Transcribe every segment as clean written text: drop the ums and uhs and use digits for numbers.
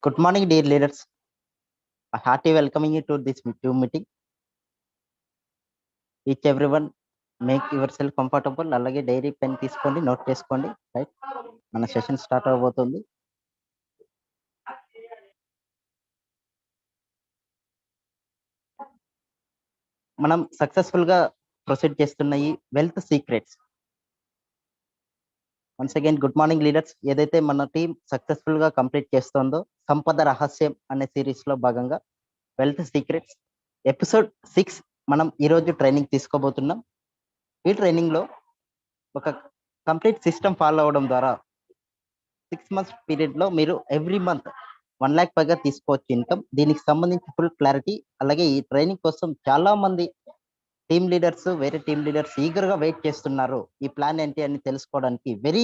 Good morning, dear leaders. A hearty welcoming you to this Zoom meeting. Each everyone make yourself comfortable. అలాగే diary pen తీసుకోండి, note చేసుకోండి. Right, మన session start అవబోతుంది. మనం successful గా proceed చేస్తున్న ఈ wealth secrets. Once again good morning leaders. ఏదైతే మన టీం సక్సెస్ఫుల్ గా కంప్లీట్ చేస్తుందో సంపద రహస్యం అనే సిరీస్ లో భాగంగా వెల్త్ సీక్రెట్స్ ఎపిసోడ్ 6 మనం ఈరోజు ట్రైనింగ్ తీసుకోబోతున్నాం. ఈ ట్రైనింగ్ లో ఒక కంప్లీట్ సిస్టమ్ ఫాలో అవడం ద్వారా 6 months పీరియడ్ లో మీరు ఎవ్రీ మంత్ 1 lakh పైగా తీసుకోవచ్చు ఇన్కమ్. దీనికి సంబంధించి ఫుల్ క్లారిటీ, అలాగే ఈ ట్రైనింగ్ కోసం చాలా మంది టీమ్ లీడర్స్, వేరే టీమ్ లీడర్స్ ఈగర్ గా వెయిట్ చేస్తున్నారు. ఈ ప్లాన్ ఏంటి అని తెలుసుకోవడానికి వెరీ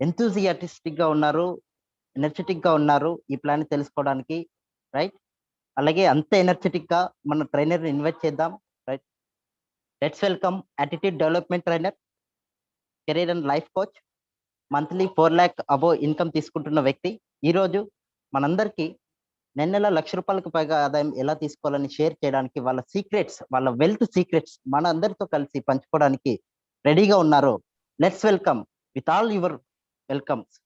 ఎంతూజియాటిస్టిక్ గా ఉన్నారు, ఎనర్జెటిక్ గా ఉన్నారు ఈ ప్లాన్ తెలుసుకోవడానికి. రైట్, అలాగే అంత ఎనర్జెటిక్ గా మన ట్రైనర్ ఇన్వైట్ చేద్దాం. Right, let's welcome attitude development trainer, career and life coach, monthly 4 lakh above income తీసుకుంటున్న వ్యక్తి. ఈరోజు మనందరికీ నెల ₹1,00,000 పైగా ఆదాయం ఎలా తీసుకోవాలని షేర్ చేయడానికి, వాళ్ళ సీక్రెట్స్, వాళ్ళ వెల్త్ సీక్రెట్స్ మన అందరితో కలిసి పంచుకోవడానికి రెడీగా ఉన్నారు. Let's welcome with all your welcomes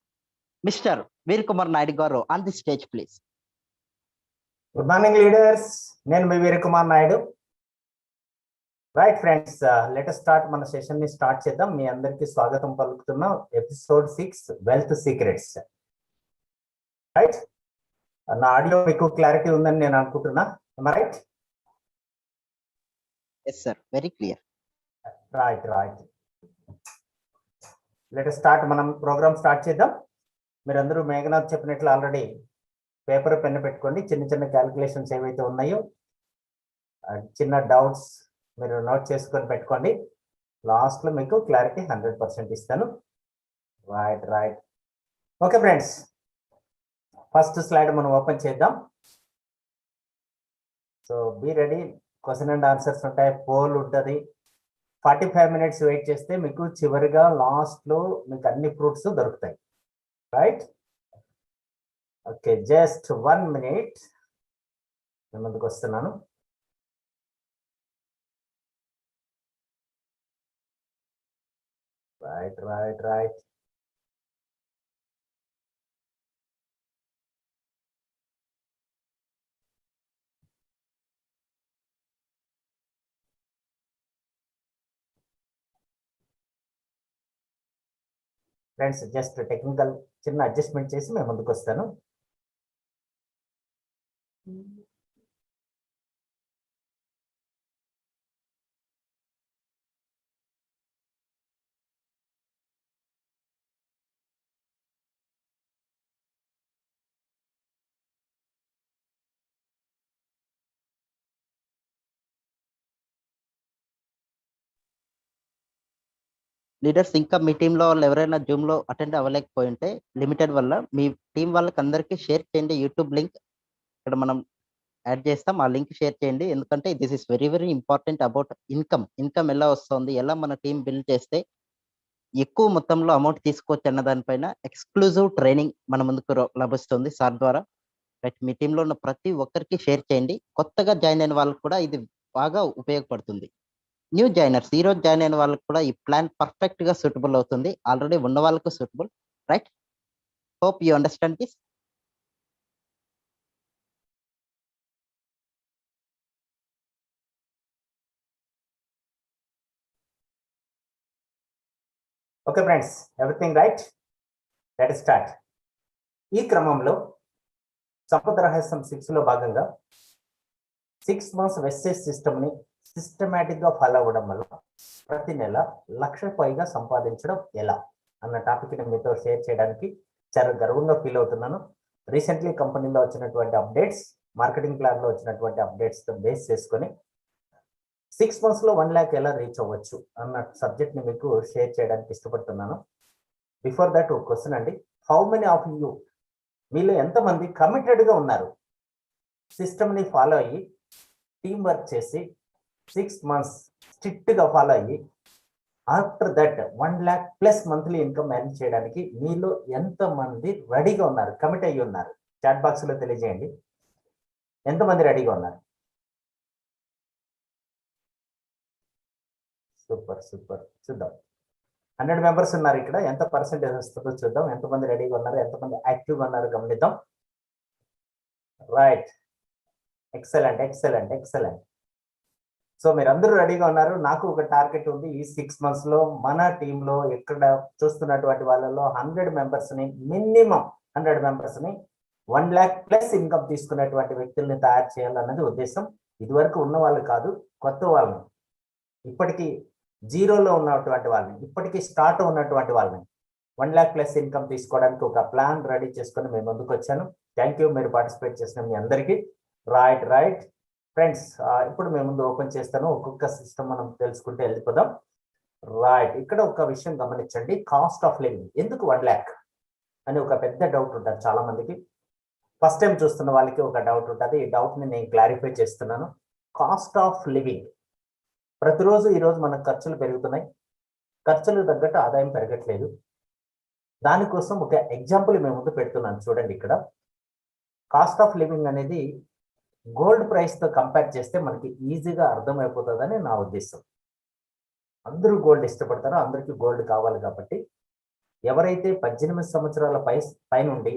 mister Veer Kumar Naidu garu on the stage please. Good morning leaders, నేను మీ Veer Kumar Naidu. Right friends, let us start. మన సెషన్ ని స్టార్ట్ చేద్దాం. మీ అందరికి స్వాగతం పలుకుతున్నాం. Episode 6 wealth secrets. రైట్, నా ఆడియో మీకు క్లారిటీ ఉందని నేను అనుకుంటున్నా. Right? Yes sir, very clear. Right right, let us start. మనం ప్రోగ్రామ్ స్టార్ట్ చేద్దాం. మీరందరూ మేఘనాథ్ చెప్పినట్లు ఆల్రెడీ పేపర్ పెన్ పెట్టుకోండి. చిన్న చిన్న క్యాలిక్యులేషన్స్ ఏవైతే ఉన్నాయో, చిన్న డౌట్స్ మీరు నోట్ చేసుకొని పెట్టుకోండి. లాస్ట్లో మీకు క్లారిటీ 100% ఇస్తాను. Right right, okay friends, first slide మనం ఓపెన్ చేద్దాం. So be ready. Question and answers ఉంటాయి, పోల్ ఉంటుంది. 45 minutes వెయిట్ చేస్తే మీకు చివరిగా లాస్ట్లో మీకు అన్ని ఫ్రూట్స్ దొరుకుతాయి. రైట్, ఓకే, జస్ట్ 1 minute నేను ముందుకు వస్తున్నాను. Right right right, friends just technical చిన్న అడ్జస్ట్మెంట్ చేసి మేము ముందుకు వస్తాను. లీడర్స్, ఇంకా మీ టీంలో వాళ్ళు ఎవరైనా జూమ్ లో అటెండ్ అవ్వలేకపోయి ఉంటే లిమిటెడ్ వల్ల మీ టీం వాళ్ళకి అందరికీ షేర్ చేయండి. యూట్యూబ్ లింక్ ఇక్కడ మనం యాడ్ చేస్తాం, ఆ లింక్ షేర్ చేయండి. ఎందుకంటే this is very very important about income ఎలా వస్తుంది, ఎలా మన టీం బిల్డ్ చేస్తే ఎక్కువ మొత్తంలో అమౌంట్ తీసుకోవచ్చు అన్న దానిపైన ఎక్స్క్లూజివ్ ట్రైనింగ్ మన ముందుకు లభిస్తుంది సార్ ద్వారా. రైట్, మీ టీంలో ఉన్న ప్రతి ఒక్కరికి షేర్ చేయండి. కొత్తగా జాయిన్ అయిన వాళ్ళకి కూడా ఇది బాగా ఉపయోగపడుతుంది. న్యూ జాయినర్స్, ఈ రోజు జాయిన్ అయిన వాళ్ళకి కూడా ఈ ప్లాన్ పర్ఫెక్ట్ గా సూటబుల్ అవుతుంది. ఆల్రెడీ ఉన్న వాళ్ళకు suitable. Right, hope you understand this. Okay friends, everything right? Let us start. ఈ క్రమంలో సంపద రహస్యం 6 లో భాగంగా 6 months వెస్టేజ్ సిస్టమ్ ని సిస్టమేటిక్ గా ఫాలో అవ్వడం వల్ల ప్రతి నెల 1,00,000 పైగా సంపాదించడం ఎలా అన్న టాపిక్ ని మీతో షేర్ చేయడానికి చాలా గర్వంగా ఫీల్ అవుతున్నాను. రీసెంట్లీ కంపెనీలో వచ్చినటువంటి అప్డేట్స్, మార్కెటింగ్ ప్లాన్ లో వచ్చినటువంటి అప్డేట్స్ తో బేస్ చేసుకొని 6 months లో 1 lakh ఎలా రీచ్ అవ్వచ్చు అన్న సబ్జెక్ట్ ని మీకు షేర్ చేయడానికి ఇష్టపడుతున్నాను. బిఫోర్ దట్ ఒక క్వశ్చన్ అండి, హౌ మెనీ ఆఫ్ యూ, మీలో ఎంతమంది కమిటెడ్ గా ఉన్నారు సిస్టమ్ ని ఫాలో అయ్యి టీం వర్క్ చేసి 6 months స్ట్రిక్ట్ గా ఫాలో అయ్యి after that 1 lakh+ monthly income earn చేయడానికి మీలో ఎంతమంది రెడీగా ఉన్నారు, కమిట్ అయ్యి ఉన్నారు? చాట్ బాక్స్లో తెలియజేయండి. ఎంతమంది రెడీగా ఉన్నారు? Super super. చూద్దాం, 100 మెంబర్స్ ఉన్నారు ఇక్కడ. ఎంత పర్సెంటేజ్ వస్తుందో చూద్దాం. ఎంతమంది రెడీగా ఉన్నారు, ఎంతమంది యాక్టివ్గా ఉన్నారు గమనిద్దాం. Right, excellent excellent excellent. So మీరందరూ రెడీగా ఉన్నారు. నాకు ఒక టార్గెట్ ఉంది. ఈ 6 months లో మన టీంలో ఇక్కడ చూస్తున్నటువంటి వాళ్ళలో 100 మెంబర్స్ ని, మినిమం 100 మెంబర్స్ ని 1 lakh ప్లస్ ఇన్కమ్ తీసుకునేటువంటి వ్యక్తుల్ని తయారు చేయాలన్నది ఉద్దేశం. ఇదివరకు ఉన్న వాళ్ళు కాదు, కొత్త వాళ్ళని, ఇప్పటికీ జీరోలో ఉన్నటువంటి వాళ్ళని, ఇప్పటికీ స్టార్ట్ ఉన్నటువంటి వాళ్ళని 1 lakh ప్లస్ ఇన్కమ్ తీసుకోవడానికి ఒక ప్లాన్ రెడీ చేసుకొని మేము ముందుకు వచ్చాను. థ్యాంక్ యూ మీరు పార్టిసిపేట్ చేసిన మీ అందరికీ. రైట్ రైట్ ఫ్రెండ్స్, ఇప్పుడు మేము ముందు ఓపెన్ చేస్తాను. ఒక్కొక్క సిస్టమ్ మనం తెలుసుకుంటే వెళ్ళిపోదాం. రైట్, ఇక్కడ ఒక విషయం గమనించండి. కాస్ట్ ఆఫ్ లివింగ్ ఎందుకు 1 lakh అని ఒక పెద్ద డౌట్ ఉంటుంది చాలా మందికి. ఫస్ట్ టైం చూస్తున్న వాళ్ళకి ఒక డౌట్ ఉంటుంది. ఈ డౌట్ని నేను క్లారిఫై చేస్తున్నాను. కాస్ట్ ఆఫ్ లివింగ్, ప్రతిరోజు ఈరోజు మన ఖర్చులు పెరుగుతున్నాయి, ఖర్చులు తగ్గట్టు ఆదాయం పెరగట్లేదు. దానికోసం ఒక ఎగ్జాంపుల్ మేము ముందు పెడుతున్నాను. చూడండి, ఇక్కడ కాస్ట్ ఆఫ్ లివింగ్ అనేది గోల్డ్ ప్రైస్తో కంపేర్ చేస్తే మనకి ఈజీగా అర్థమైపోతుందని నా ఉద్దేశం. అందరూ గోల్డ్ ఇష్టపడతారో, అందరికీ గోల్డ్ కావాలి కాబట్టి ఎవరైతే 18 సంవత్సరాల పైనుండి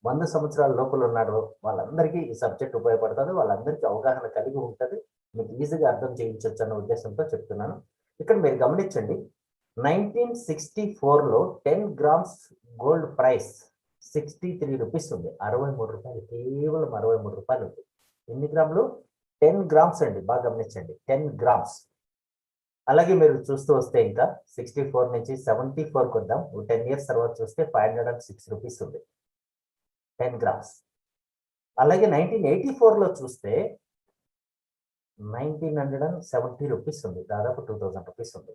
100 సంవత్సరాల లోపల ఉన్నారో వాళ్ళందరికీ ఈ సబ్జెక్ట్ ఉపయోగపడుతుంది. వాళ్ళందరికీ అవగాహన కలిగి ఉంటుంది. మీకు ఈజీగా అర్థం చేయించవచ్చు అన్న ఉద్దేశంతో చెప్తున్నాను. ఇక్కడ మీరు గమనించండి, 1964లో 10 grams గోల్డ్ ప్రైస్ 63 రూపీస్ ఉంది. 63 రూపాయలు, కేవలం 63 రూపాయలు ఉంది. ఎన్ని గ్రాములు? 10 grams అండి. బాగా గమనించండి, 10 grams. అలాగే మీరు చూస్తూ వస్తే ఇంకా 64 నుంచి 74కి వద్దాం. 10 years తర్వాత చూస్తే 506 రూపీస్ ఉంది 10 grams. అలాగే 1984లో చూస్తే 1970 రూపీస్ ఉంది, దాదాపు 2000 రూపీస్ ఉంది.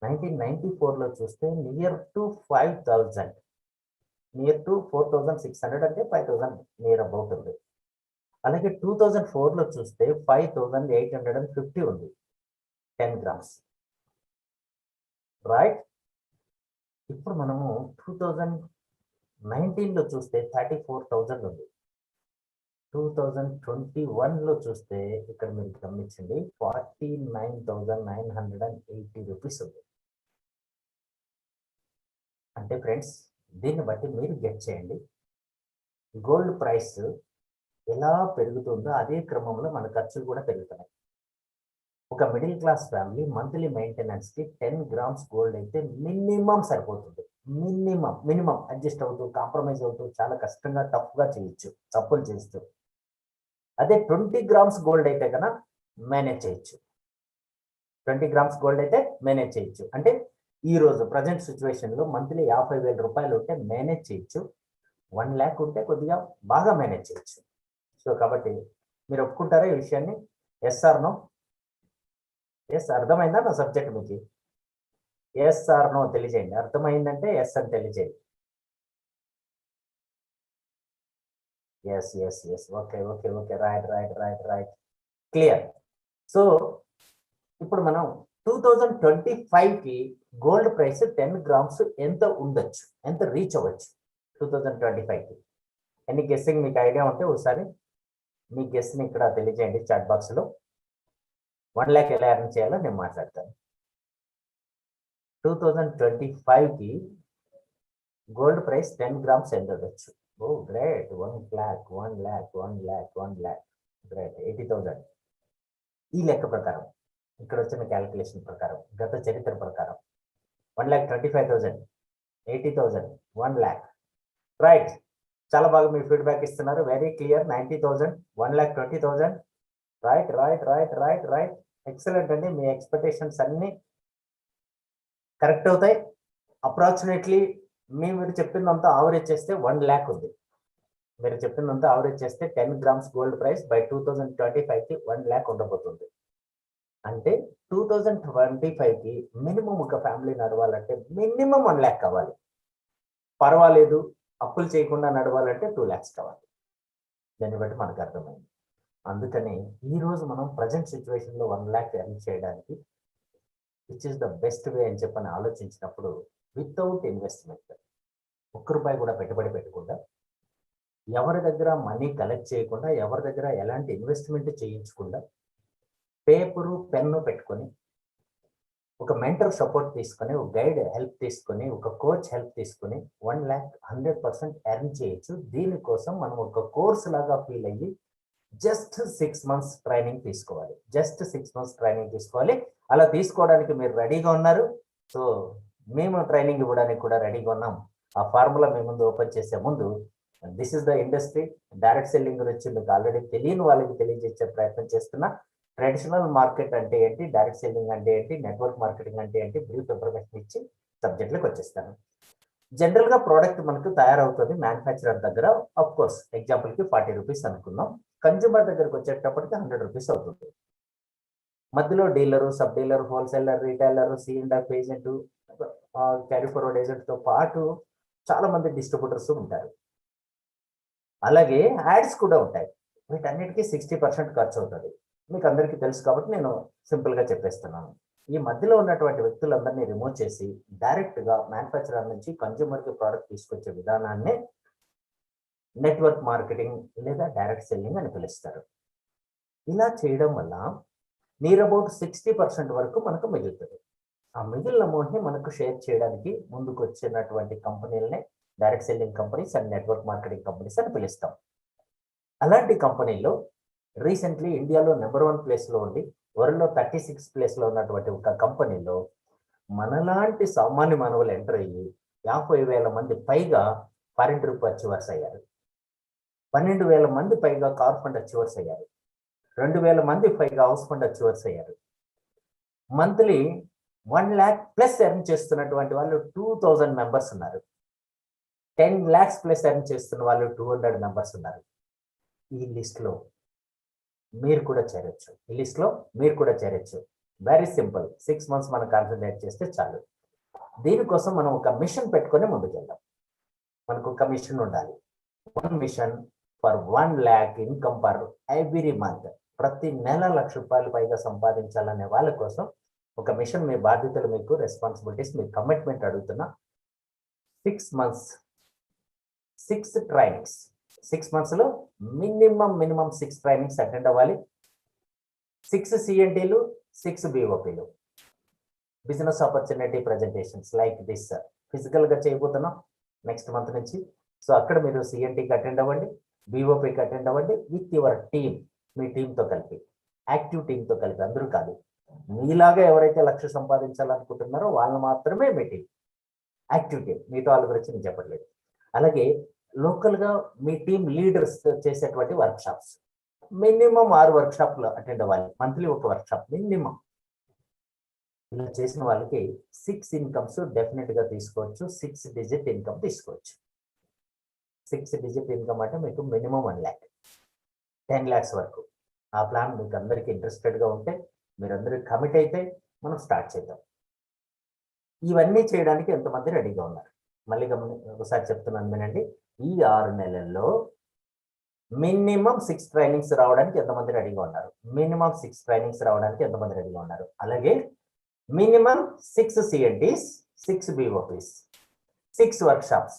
1994లో చూస్తే నియర్ టు 5000, నియర్ టు 4600, అంటే 5000 నియర్ అబౌట్ ఉంది. అలాగే 2004లో చూస్తే 5850 ఉంది 10 grams. రైట్, ఇప్పుడు మనము 2019లో చూస్తే 34,000 ఉంది. 2021లో చూస్తే ఇక్కడ మీరు గమనించండి 49,980 రూపీస్ ఉంది. అంటే ఫ్రెండ్స్, దీన్ని బట్టి మీరు గెట్ చేయండి, గోల్డ్ ప్రైస్ ఎలా పెరుగుతుందో అదే క్రమంలో మన ఖర్చులు కూడా పెరుగుతున్నాయి. ఒక మిడిల్ క్లాస్ ఫ్యామిలీ మంత్లీ మెయింటెనెన్స్కి 10 grams గోల్డ్ అయితే మినిమం సరిపోతుంది. మినిమం అడ్జస్ట్ అవుతూ, కాంప్రమైజ్ అవుతూ, చాలా కష్టంగా టఫ్గా చేయొచ్చు తప్పులు చేస్తూ. అదే 20 grams గోల్డ్ అయితే కన్నా మేనేజ్ చేయొచ్చు. 20 grams గోల్డ్ అయితే మేనేజ్ చేయొచ్చు. అంటే ఈ రోజు ప్రజెంట్ సిచ్యువేషన్లో మంత్లీ 50,000 రూపాయలు ఉంటే మేనేజ్ చేయొచ్చు. 1 lakh ఉంటే కొద్దిగా బాగా మేనేజ్ చేయొచ్చు. సో కాబట్టి మీరు ఒప్పుకుంటారా ఈ విషయాన్ని? Yes are no? ఎస్, అర్థమైందా నా సబ్జెక్ట్ మీకు? ఎస్ ఆర్ నో తెలియజేయండి. అర్థమైందంటే ఎస్ అని తెలియజేయండి. Yes yes yes, okay okay okay, right right right right, clear. So ఇప్పుడు మనం 2025కి గోల్డ్ ప్రైస్ 10 grams ఎంత ఉండొచ్చు, ఎంత రీచ్ అవ్వచ్చు 2025కి? ఎన్ని గెస్సింగ్ మీకు ఐడియా ఉంటే ఒకసారి మీ గెస్ట్ని ఇక్కడ తెలియజేయండి చాట్ బాక్స్లో. 1 lakh ఎలా ఎర్న్ చేయాలో నేను మాట్లాడతాను. 2025కి గోల్డ్ ప్రైస్ 10 grams ఎంత ఉండొచ్చు? Oh great, 1 lakh, 1 lakh, 1 lakh, 1 lakh, great, 80,000. ఈ లెక్క ప్రకారం, ఇక్కడ వచ్చిన క్యాలిక్యులేషన్ ప్రకారం, గత చరిత్ర ప్రకారం 1,25,000, 80,000, 1 lakh. రైట్, చాలా బాగా మీ ఫీడ్బ్యాక్ ఇస్తున్నారు. Very clear. 90,000, 1,20,000. Right right right right right, excellent అండి. మీ ఎక్స్పెక్టేషన్స్ అన్నీ కరెక్ట్ అవుతాయి. అప్రాక్సిమేట్లీ మీరు చెప్పిందంతా ఆవరేజ్ చేస్తే 1 lakh ఉంది. మీరు చెప్పిందంతా ఆవరేజ్ చేస్తే 10 grams గోల్డ్ ప్రైస్ బై 2025కి 1 lakh ఉండబోతుంది. అంటే 2025కి మినిమం ఒక ఫ్యామిలీ నడవాలంటే మినిమం 1 lakh కావాలి. పర్వాలేదు, అప్పులు చేయకుండా నడవాలంటే 2 lakhs కావాలి. దాన్ని బట్టి మనకు అర్థమైంది. అందుకని ఈరోజు మనం ప్రజెంట్ సిచ్యువేషన్లో 1 lakh ఎర్న్ చేయడానికి which is the best way అని చెప్పని ఆలోచించినప్పుడు, వితౌట్ ఇన్వెస్ట్మెంట్, ఒక్క రూపాయి కూడా పెట్టుబడి పెట్టకుండా ఎవరి దగ్గర మనీ కలెక్ట్ చేయకుండా, ఎవరి దగ్గర ఎలాంటి ఇన్వెస్ట్మెంట్ చేయించకుండా, పేపరు పెన్ను పెట్టుకొని, ఒక మెంటర్ సపోర్ట్ తీసుకొని, ఒక గైడ్ హెల్ప్ తీసుకొని, ఒక కోచ్ హెల్ప్ తీసుకొని 1,00,000 100% ఎర్న్ చేయొచ్చు. దీనికోసం మనం ఒక కోర్స్ లాగా ఫీల్ అయ్యి జస్ట్ 6 months ట్రైనింగ్ తీసుకోవాలి. జస్ట్ 6 months ట్రైనింగ్ తీసుకోవాలి. అలా తీసుకోవడానికి మీరు రెడీగా ఉన్నారు. సో మేము ట్రైనింగ్ ఇవ్వడానికి కూడా రెడీగా ఉన్నాం. ఆ ఫార్ములా మీ ముందు ఓపెన్ చేసే ముందు, this is the industry. Direct selling గురించి మీకు ఆల్రెడీ తెలియని వాళ్ళకి తెలియజేసే ప్రయత్నం చేస్తున్నా. ట్రెడిషనల్ మార్కెట్ అంటే ఏంటి, డైరెక్ట్ సెల్లింగ్ అంటే ఏంటి, నెట్వర్క్ మార్కెటింగ్ అంటే ఏంటి, బ్రీఫ్ ఇన్ఫర్మేషన్ ఇచ్చి సబ్జెక్ట్లకు వచ్చేస్తాను. జనరల్ గా ప్రోడక్ట్ మనకు తయారవుతుంది మ్యానుఫ్యాక్చరర్ దగ్గర. ఆఫ్ కోర్స్ ఎగ్జాంపుల్ కి 40 రూపీస్ అనుకుందాం. కన్జ్యూమర్ దగ్గరకు వచ్చేటప్పటికి 100 రూపీస్ అవుతుంది. మధ్యలో dealer, sub dealer, wholesaler, retailer, C&F agent, carry forward agent తో పాటు చాలా మంది డిస్ట్రిబ్యూటర్స్ ఉంటారు. అలాగే యాడ్స్ కూడా ఉంటాయి. వీటన్నిటికీ 60% ఖర్చు అవుతుంది. మీకు అందరికీ తెలుసు కాబట్టి నేను సింపుల్ గా చెప్పేస్తున్నాను. ఈ మధ్యలో ఉన్నటువంటి వ్యక్తులందరినీ రిమూవ్ చేసి డైరెక్ట్ గా మ్యానుఫ్యాక్చరర్ నుంచి కన్జ్యూమర్ కి ప్రోడక్ట్ తీసుకొచ్చే విధానాన్ని నెట్వర్క్ మార్కెటింగ్ లేదా డైరెక్ట్ సెల్లింగ్ అని పిలుస్తారు. ఇలా చేయడం వల్ల నియర్ అబౌట్ 60% వరకు మనకు మిగులుతుంది. ఆ మిగిలిన అమౌంట్ ని మనకు షేర్ చేయడానికి ముందుకు వచ్చినటువంటి కంపెనీలనే direct selling companies and network marketing companies అని పిలుస్తాం. అలాంటి కంపెనీలో రీసెంట్లీ ఇండియాలో నెంబర్ 1 ప్లేస్లో ఉండి వరల్డ్లో 36 ప్లేస్లో ఉన్నటువంటి ఒక కంపెనీలో మనలాంటి సామాన్య మానవులు ఎంటర్ అయ్యి 50,000 మంది పైగా ఫారిన్ ట్రిప్ అచీవర్స్ అయ్యారు. 12,000 మంది పైగా కార్ ఫండ్ అచీవర్స్ అయ్యారు. 2,000 మంది పైగా హౌస్ ఫండ్ అచీవర్స్ అయ్యారు. మంత్లీ 1 lakh ప్లస్ ఎర్న్ చేస్తున్నటువంటి వాళ్ళు 2,000 మెంబర్స్ ఉన్నారు. 10 lakhs ప్లస్ ఎర్న్ చేస్తున్న వాళ్ళు 200 మెంబర్స్ ఉన్నారు. ఈ లిస్ట్లో మీరు కూడా చేరొచ్చు. ఈ లిస్ట్లో మీరు కూడా చేరొచ్చు. Very simple. 6 months మనం కాన్సన్ట్రేట్ చేస్తే చాలు. దీనికోసం మనం ఒక మిషన్ పెట్టుకొని ముందుకెళ్దాం. మనకు ఒక మిషన్ ఉండాలి. 1 mission for 1 lakh income per every month. ప్రతి నెల ₹1,00,000 పైగా సంపాదించాలనే వాళ్ళ కోసం ఒక మిషన్. మీ బాధ్యతలు, మీకు రెస్పాన్సిబిలిటీస్, మీ కమిట్మెంట్ అడుగుతున్నా. 6 months 6 ట్రైనింగ్స్. 6 months లో మినిమం 6 ట్రైనింగ్స్ అటెండ్ అవ్వాలి. 6 CNTలు, 6 BOPలు, business opportunity presentations like this physical గా చేయబోతున్నాం నెక్స్ట్ మంత్ నుంచి. సో అక్కడ మీరు CNTకి అటెండ్ అవ్వండి, BOPకి అటెండ్ అవ్వండి విత్ యువర్ టీమ్. మీ టీంతో కలిపి, యాక్టివ్ టీంతో కలిపి, అందరూ కాదు. మీలాగా ఎవరైతే 1,00,000 సంపాదించాలనుకుంటున్నారో వాళ్ళు మాత్రమే మీ టీం, యాక్టివ్ టీం. మిగతా వాళ్ళ గురించి నేను చెప్పట్లేదు. అలాగే లోకల్ గా మీ టీం లీడర్స్ చేసేటువంటి వర్క్ షాప్స్, మినిమం 6 వర్క్షాప్లు అటెండ్ అవ్వాలి. మంత్లీ ఒక వర్క్షాప్ మినిమం. ఇలా చేసిన వాళ్ళకి 6 ఇన్కమ్స్ డెఫినెట్ గా తీసుకోవచ్చు. 6 digit ఇన్కమ్ తీసుకోవచ్చు. 6 digit ఇన్కమ్ అంటే మీకు మినిమం 1 lakh, 10 lakhs వరకు. ఆ ప్లాన్ మీకు అందరికీ ఇంట్రెస్టెడ్ గా ఉంటే, మీరందరూ కమిట్ అయితే మనం స్టార్ట్ చేద్దాం. ఇవన్నీ చేయడానికి ఎంతమంది రెడీగా ఉన్నారు? మళ్ళీ ఒకసారి చెప్తున్నాను వినండి. ఈ 6 నెలల్లో మినిమం 6 ట్రైనింగ్స్ రావడానికి ఎంతమంది రెడీగా ఉన్నారు? మినిమం 6 ట్రైనింగ్స్ రావడానికి ఎంతమంది రెడీగా ఉన్నారు? అలాగే మినిమం 6 CNTs, 6 BOPs, 6 వర్క్షాప్స్.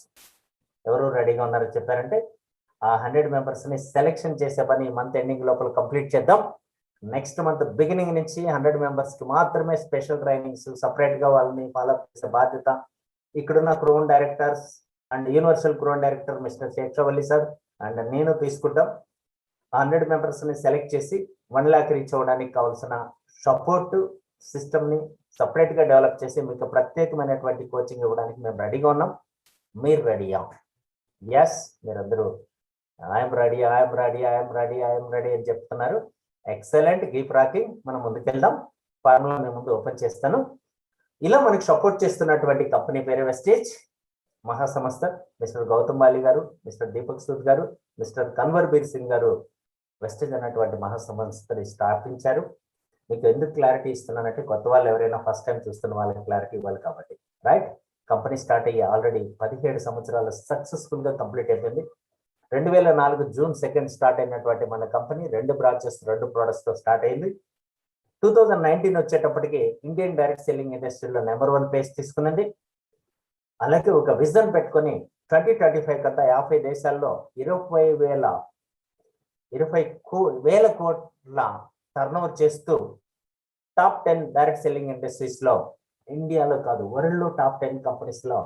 ఎవరు రెడీగా ఉన్నారో చెప్పారంటే ఆ 100 మెంబర్స్ ని సెలెక్షన్ చేసే పని మంత్ ఎండింగ్ లోపల కంప్లీట్ చేద్దాం. నెక్స్ట్ మంత్ బిగినింగ్ నుంచి 100 మెంబర్స్ కి మాత్రమే స్పెషల్ ట్రైనింగ్స్, సపరేట్ గా వాళ్ళని ఫాలో చేసే బాధ్యత ఇక్కడున్న crown directors and universal crown director mister Seshavalli sir and నేను తీసుకుంటాం. 100 మెంబర్స్ ని సెలెక్ట్ చేసి 1 lakh రీచ్ అవ్వడానికి కావాల్సిన సపోర్ట్ సిస్టమ్ ని సపరేట్ గా డెవలప్ చేసి మీకు ప్రత్యేకమైనటువంటి కోచింగ్ ఇవ్వడానికి మేము రెడీగా ఉన్నాం. మీరు రెడీయా? ఎస్, మీరందరూ ఐఎమ్ రెడీ అని చెప్తున్నారు. Excellent, keep rocking. మనం ముందుకెళ్దాం. ఫార్ములా మేము ముందు ఓపెన్ చేస్తాను. ఇలా మనకి సపోర్ట్ చేస్తున్నటువంటి కంపెనీ పేరు వెస్టేజ్ మహాసంస్థ. మిస్టర్ గౌతమ్ బాలి గారు, మిస్టర్ దీపక్ సూద్ గారు, మిస్టర్ కన్వర్ బీర్ సింగ్ గారు వెస్టేజ్ అన్నటువంటి మహాసంస్థని స్థాపించారు. మీకు ఎందుకు క్లారిటీ ఇస్తున్నానంటే కొత్త వాళ్ళు ఎవరైనా ఫస్ట్ టైం చూస్తున్న వాళ్ళకి క్లారిటీ ఇవ్వాలి కాబట్టి. రైట్, కంపెనీ స్టార్ట్ అయ్యి ఆల్రెడీ 17 సంవత్సరాలు సక్సెస్ఫుల్ గా కంప్లీట్ అయిపోయింది. 2004 June 2 స్టార్ట్ అయినటువంటి మన కంపెనీ 2 బ్రాంచెస్, 2 ప్రొడక్ట్స్ తో స్టార్ట్ అయింది. 2019 వచ్చేటప్పటికి ఇండియన్ డైరెక్ట్ సెల్లింగ్ ఇండస్ట్రీలో నెంబర్ 1 ప్లేస్ తీసుకున్నది. అలాగే ఒక విజన్ పెట్టుకొని 2025 కల్లా 50 దేశాల్లో 20,000 కోట్ల టర్నోవర్ చేస్తూ టాప్ 10 డైరెక్ట్ సెల్లింగ్ ఇండస్ట్రీస్ లో ఇండియాలో కాదు వరల్డ్ లో టాప్ 10 కంపెనీస్ లో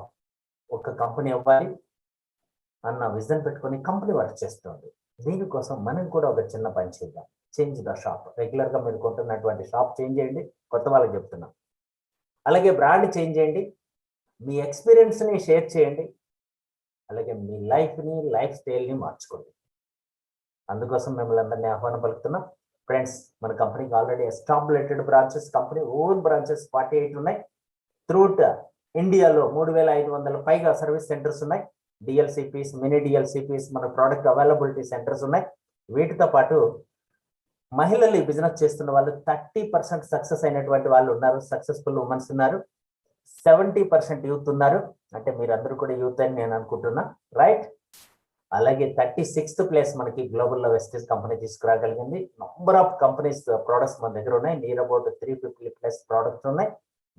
ఒక కంపెనీ అవ్వాలి అన్న విజన్ పెట్టుకొని కంపెనీ వర్క్ చేస్తుంది. దీనికోసం మనం కూడా ఒక చిన్న పని చేద్దాం. Change the shop. రెగ్యులర్ గా మీరు కొంటున్నటువంటి షాప్ చేంజ్ చేయండి. కొత్త వాళ్ళకి చెప్తున్నాం. అలాగే బ్రాండ్ చేంజ్ చేయండి. మీ ఎక్స్పీరియన్స్ ని షేర్ చేయండి. అలాగే మీ లైఫ్ స్టైల్ ని మార్చుకోండి. అందుకోసం మిమ్మల్ని అందరినీ ఆహ్వానం పలుకుతున్నాం. ఫ్రెండ్స్, మన కంపెనీకి already established branches, company own branches 48 ఉన్నాయి. త్రూట్ ఇండియాలో 3,500 పైగా సర్వీస్ సెంటర్స్ ఉన్నాయి. డిఎల్సిపిస్, మినీ డిఎల్సిపిస్, మన ప్రోడక్ట్ అవైలబిలిటీ సెంటర్స్ ఉన్నాయి. వీటితో పాటు మహిళలు ఈ బిజినెస్ చేస్తున్న వాళ్ళు 30% సక్సెస్ అయినటువంటి వాళ్ళు ఉన్నారు. సక్సెస్ఫుల్ ఉమెన్స్ ఉన్నారు. 70% యూత్ ఉన్నారు. అంటే మీరందరూ కూడా యూత్ అని నేను అనుకుంటున్నా, రైట్? అలాగే 36th ప్లేస్ మనకి గ్లోబల్లో వెస్టీజ్ కంపెనీ తీసుకురాగలిగింది. నంబర్ ఆఫ్ కంపెనీస్ ప్రోడక్ట్స్ మన దగ్గర ఉన్నాయి. నియర్ అబౌట్ 350+ ప్రోడక్ట్స్ ఉన్నాయి.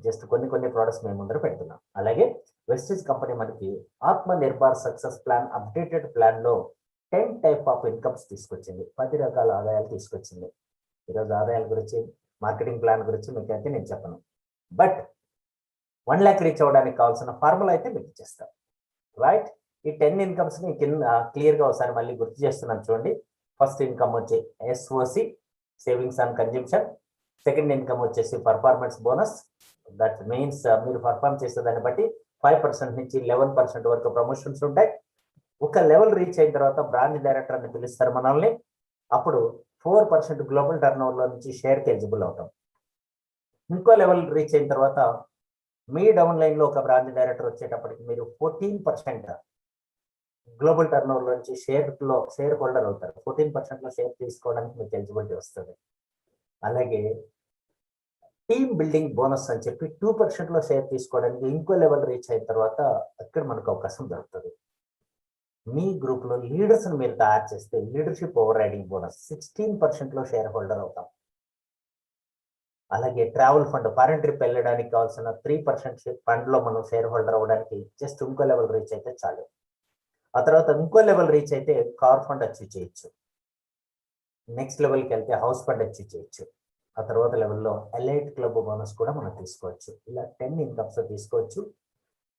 జస్ట్ కొన్ని ప్రోడక్ట్స్ మేము ముందర పెడుతున్నాం. అలాగే వెస్టీజ్ కంపెనీ మనకి Atma Nirbhar success plan, updated plan లో 10 టైప్ ఆఫ్ ఇన్కమ్స్ తీసుకొచ్చింది. 10 రకాల ఆదాయాలు తీసుకొచ్చింది. ఈరోజు ఆదాయాల గురించి, మార్కెటింగ్ ప్లాన్ గురించి మీకైతే నేను చెప్పను. బట్ 1 lakh రీచ్ అవ్వడానికి కావాల్సిన ఫార్ములా అయితే మీకు ఇచ్చేస్తాం, రైట్? ఈ 10 ఇన్కమ్స్ ని కింద క్లియర్ గా ఒకసారి మళ్ళీ గుర్తు చేస్తున్నాను చూడండి. ఫస్ట్ ఇన్కమ్ వచ్చి SOC, savings and consumption. Second income వచ్చేసి పర్ఫార్మెన్స్ బోనస్. దట్ మీన్స్ మీరు పర్ఫార్మ్ చేసే దాన్ని బట్టి 5% నుంచి 11% వరకు ప్రమోషన్స్ ఉంటాయి. ఒక లెవెల్ రీచ్ అయిన తర్వాత బ్రాంచ్ డైరెక్టర్ అని పిలుస్తారు మనల్ని. అప్పుడు 4% గ్లోబల్ టర్న్ లో నుంచి షేర్కి ఎలిజిబుల్ అవుతాం. ఇంకో లెవెల్ రీచ్ అయిన తర్వాత మీ డౌన్ లైన్ లో ఒక బ్రాంచ్ డైరెక్టర్ వచ్చేటప్పటికి మీరు 14% గ్లోబల్ టర్న్ ఓవర్ నుంచి షేర్ హోల్డర్ అవుతారు. 14% లో షేర్ తీసుకోవడానికి మీకు ఎలిజిబిలిటీ వస్తుంది. అలాగే టీమ్ బిల్డింగ్ బోనస్ అని చెప్పి 2% లో షేర్ తీసుకోవడానికి ఇంకో లెవెల్ రీచ్ అయిన తర్వాత అక్కడ మనకు అవకాశం దొరుకుతుంది. మీ గ్రూప్ లో లీడర్స్ ని మీరు తయారు చేస్తే లీడర్షిప్ ఓవర్ రైడింగ్ బోనస్ 16% లో షేర్ హోల్డర్ అవుతాం. అలాగే ట్రావెల్ ఫండ్, ఫారెన్ ట్రిప్ వెళ్ళడానికి కావాల్సిన 3% ఫండ్ లో మనం షేర్ హోల్డర్ అవ్వడానికి జస్ట్ ఇంకో లెవెల్ రీచ్ అయితే చాలు. ఆ తర్వాత ఇంకో లెవెల్ రీచ్ అయితే కార్ ఫండ్ అచీవ్ చేయొచ్చు. నెక్స్ట్ లెవెల్కి వెళ్తే హౌస్ ఫండ్ అచీవ్ చేయొచ్చు. ఆ తర్వాత లెవెల్లో ఎలైట్ క్లబ్ బోనస్ కూడా మనం తీసుకోవచ్చు. ఇలా 10 ఇన్కమ్స్ తీసుకోవచ్చు.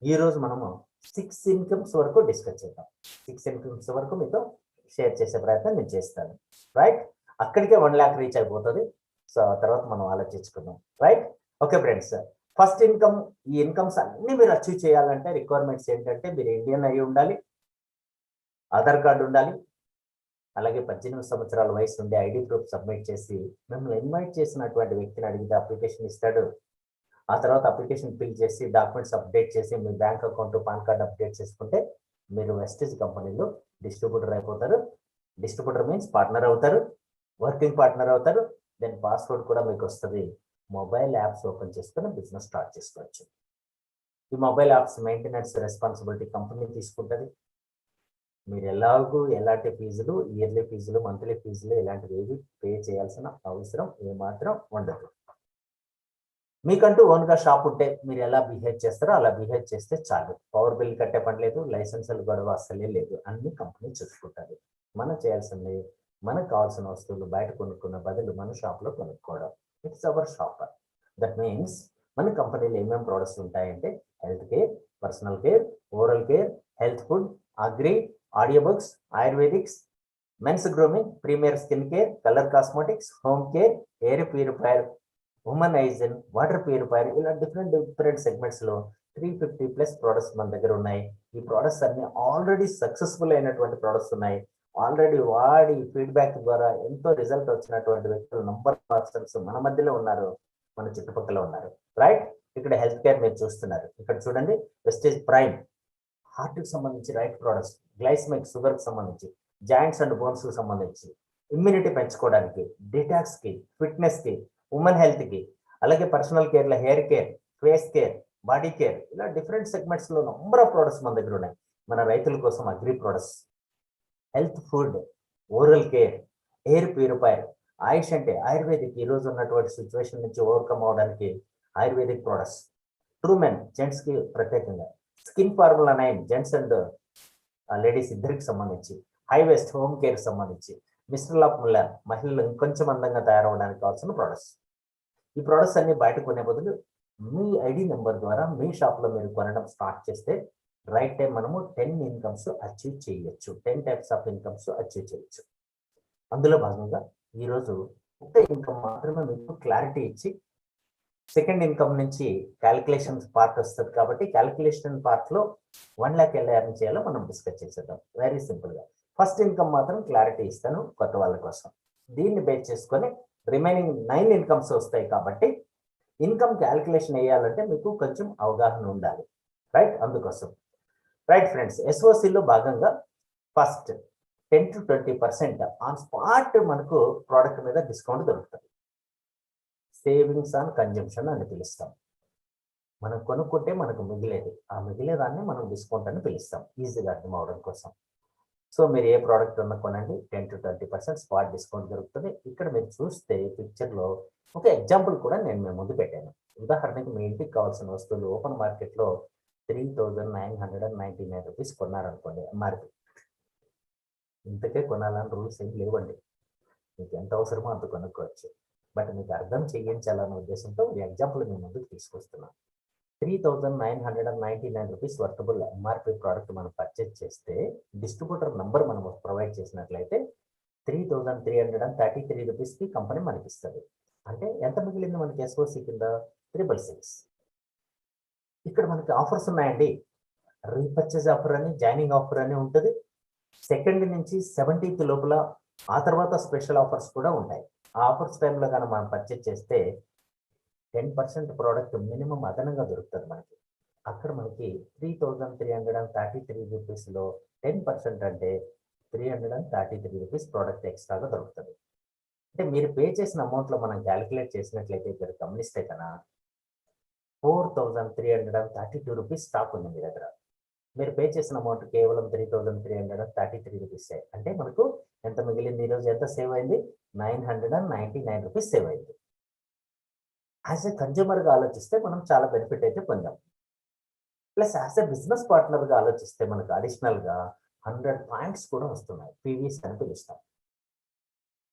ఈ రోజు మనము 6 ఇన్కమ్స్ వరకు డిస్కస్ చేద్దాం. 6 ఇన్కమ్స్ వరకు మీతో షేర్ చేసే ప్రయత్నం నేను చేస్తాను, రైట్? అక్కడికే 1 lakh రీచ్ అయిపోతుంది. సో ఆ తర్వాత మనం ఆలోచించుకుందాం, right? Okay friends, first income, ఈ ఇన్కమ్స్ అన్ని మీరు అచీవ్ చేయాలంటే రిక్వైర్మెంట్స్ ఏంటంటే మీరు ఇండియన్ అయి ఉండాలి, ఆధార్ కార్డు ఉండాలి, అలాగే 18 సంవత్సరాల వయసు ఉండే ఐడి ప్రూఫ్ సబ్మిట్ చేసి మిమ్మల్ని ఇన్వైట్ చేసినటువంటి వ్యక్తిని అడిగితే అప్లికేషన్ ఇస్తాడు. ఆ తర్వాత అప్లికేషన్ ఫిల్ చేసి డాక్యుమెంట్స్ అప్డేట్ చేసి మీ bank account, PAN card update చేసుకుంటే మీరు వెస్టీజ్ కంపెనీలో డిస్ట్రిబ్యూటర్ అయిపోతారు. డిస్ట్రిబ్యూటర్ మీన్స్ పార్ట్నర్ అవుతారు, వర్కింగ్ పార్ట్నర్ అవుతారు. దెన్ పాస్వర్డ్ కూడా మీకు వస్తుంది. మొబైల్ యాప్స్ ఓపెన్ చేసుకుని బిజినెస్ స్టార్ట్ చేసుకోవచ్చు. ఈ mobile apps maintenance responsibility company తీసుకుంటుంది. మీరు ఎలాంటి ఫీజులు, ఇయర్లీ ఫీజులు, మంత్లీ ఫీజులు ఇలాంటివి ఏవి పే చేయాల్సిన అవసరం ఏమాత్రం ఉండదు. మీకంటూ ఓన్గా షాప్ ఉంటే మీరు ఎలా బిహేవ్ చేస్తారో అలా బిహేవ్ చేస్తే చాలు. పవర్ బిల్ కట్టే పని లేదు, లైసెన్సులు గొడవ అస్సలే లేదు, అన్ని కంపెనీ చూసుకుంటుంది. మనం చేయాల్సింది మనకు కావాల్సిన వస్తువులు బయట కొనుక్కున్న బదులు మన షాప్లో కొనుక్కోవడం. It's our shop. That means మన కంపెనీలో ఏమేమి ప్రోడక్ట్స్ ఉంటాయంటే health care, personal care, oral care, health food, agri, audio books, Ayurvedics, men's grooming, premier skin care, colour cosmetics, home care, air purifier, women hygiene, water purifier, ఇలా different segments లో 350+ products మన దగ్గర ఉన్నాయి. ఈ ప్రోడక్ట్స్ అన్ని already successful అయినటువంటి products ఉన్నాయి. Already వాడి ఫీడ్బ్యాక్ ద్వారా ఎంతో రిజల్ట్ వచ్చినటువంటి వ్యక్తులు నంబర్ పర్సన్స్ మన మధ్యలో ఉన్నారు, మన చుట్టుపక్కల ఉన్నారు, రైట్? ఇక్కడ హెల్త్ కేర్ మీరు చూస్తున్నారు. ఇక్కడ చూడండి, వెస్టేజ్ ప్రైమ్ హార్ట్ కి సంబంధించి రైట్ ప్రోడక్ట్స్, గ్లైస్మిక్ షుగర్ కి సంబంధించి, జాయింట్స్ అండ్ బోన్స్ కి సంబంధించి, ఇమ్యూనిటీ పెంచుకోవడానికి, డిటాక్స్ కి, ఫిట్నెస్ కి, ఉమెన్ హెల్త్ కి, అలాగే పర్సనల్ కేర్ లో hair care, face care, body care, ఇలా డిఫరెంట్ సెగ్మెంట్స్ లో నంబర్ ఆఫ్ ప్రోడక్ట్స్ మన దగ్గర ఉన్నాయి. మన రైతుల కోసం agri products, health food, oral care, air purifier, Ayush అంటే ఆయుర్వేదిక్, ఈ రోజు ఉన్నటువంటి సిచ్యువేషన్ నుంచి ఓవర్కమ్ అవడానికి ayurvedic products, true men gents కి ప్రత్యేకంగా, skin formula 9 gents and ladies ఇద్దరికి సంబంధించి, హై వెస్ట్ హోమ్ కేర్ సంబంధించి, మిస్టర్ ఆఫ్ ముల్లర్ మహిళలు ఇంకొంచెం అందంగా తయారవడానికి కావాల్సిన ప్రోడక్ట్స్. ఈ ప్రోడక్ట్స్ అన్ని బయట కొనే బదులు మీ ఐడి నెంబర్ ద్వారా మీ షాప్లో మీరు కొనడం స్టార్ట్ చేస్తే రైట్ టైం మనము 10 ఇన్కమ్స్ అచీవ్ చేయొచ్చు, 10 టైప్స్ ఆఫ్ ఇన్కమ్స్ అచీవ్ చేయొచ్చు. అందులో భాగంగా ఈరోజు ఒక ఇన్కమ్ మాత్రమే మీకు క్లారిటీ ఇచ్చి, సెకండ్ ఇన్కమ్ నుంచి క్యాలిక్యులేషన్ పార్ట్ వస్తుంది కాబట్టి క్యాలిక్యులేషన్ పార్ట్లో 1 lakh ఎలా ఎర్న్ చేయాలో మనం డిస్కస్ చేసేద్దాం వెరీ సింపుల్గా. ఫస్ట్ ఇన్కమ్ మాత్రం క్లారిటీ ఇస్తాను కొత్త వాళ్ళ కోసం. దీన్ని బేస్ చేసుకొని రిమైనింగ్ 9 ఇన్కమ్స్ వస్తాయి కాబట్టి ఇన్కమ్ క్యాలిక్యులేషన్ వేయాలంటే మీకు కొంచెం అవగాహన ఉండాలి, రైట్? అందుకోసం రైట్ ఫ్రెండ్స్, ఎస్ఓసిలో భాగంగా ఫస్ట్ 10 to 20% ఆన్ స్పాట్ మనకు ప్రోడక్ట్ మీద డిస్కౌంట్ దొరుకుతుంది. సేవింగ్స్ ఆన్ కన్జంప్షన్ అని పిలుస్తాం. మనం కొనుక్కుంటే మనకు మిగిలేది, ఆ మిగిలేదాన్ని మనం డిస్కౌంట్ అని పిలుస్తాం, ఈజీగా అర్థం అవడం కోసం. సో మీరు ఏ ప్రోడక్ట్ ఉన్నా కొనండి, 10 to 20% స్పాట్ డిస్కౌంట్ దొరుకుతుంది. ఇక్కడ మీరు చూస్తే పిక్చర్లో ఒక ఎగ్జాంపుల్ కూడా నేను మీ ముందు పెట్టాను. ఉదాహరణకి మీ ఇంటికి కావాల్సిన వస్తువులు ఓపెన్ మార్కెట్లో 3,999 రూపీస్ కొన్నారనుకోండి ఎంఆర్పి. ఇంతకే కొనాలని రూల్స్ ఏం లేవండి, మీకు ఎంత అవసరమో అంత కొనుక్కోవచ్చు. బట్ మీకు అర్థం చేయించాలనే ఉద్దేశంతో ఈ ఎగ్జాంపుల్ మీ ముందుకు తీసుకొస్తున్నాను. 3,999 రూపీస్ వర్తబుల్ ఎంఆర్పి ప్రోడక్ట్ మనం పర్చేజ్ చేస్తే డిస్ట్రిబ్యూటర్ నంబర్ మనం ప్రొవైడ్ చేసినట్లయితే 3,333 రూపీస్కి కంపెనీ మనకి ఇస్తుంది. అంటే ఎంత మిగిలింది మనకి ఎస్ఓసి కింద? 666. ఇక్కడ మనకి ఆఫర్స్ ఉన్నాయండి. రీపర్చేజ్ ఆఫర్ అని, జాయినింగ్ ఆఫర్ అని ఉంటుంది. సెకండ్ నుంచి 17th లోపల, ఆ తర్వాత స్పెషల్ ఆఫర్స్ కూడా ఉంటాయి. ఆ ఆఫర్స్ టైంలో కానీ మనం పర్చేజ్ చేస్తే 10% ప్రోడక్ట్ మినిమం అదనంగా దొరుకుతుంది మనకి. అక్కడ మనకి 3,333 రూపీస్లో 10% అంటే 333 రూపీస్ ప్రోడక్ట్ ఎక్స్ట్రాగా దొరుకుతుంది. అంటే మీరు పే చేసిన అమౌంట్లో మనం క్యాలిక్యులేట్ చేసినట్లయితే ఇక్కడ గమనిస్తే కన్నా 4,332 రూపీస్ స్టాక్ ఉంది మీ దగ్గర. మీరు పే చేసిన అమౌంట్ కేవలం 3,333 రూపీస్. అంటే మనకు ఎంత మిగిలింది? ఈరోజు ఎంత సేవ్ అయింది? 999 రూపీస్ సేవ్ అయింది. యాజ్ ఎ కన్జ్యూమర్గా ఆలోచిస్తే మనం చాలా బెనిఫిట్ అయితే పొందాం. ప్లస్ యాజ్ ఎ బిజినెస్ పార్ట్నర్గా ఆలోచిస్తే మనకు అడిషనల్గా 100 పాయింట్స్ కూడా వస్తున్నాయి, పీవీస్ అని పిలుస్తాం.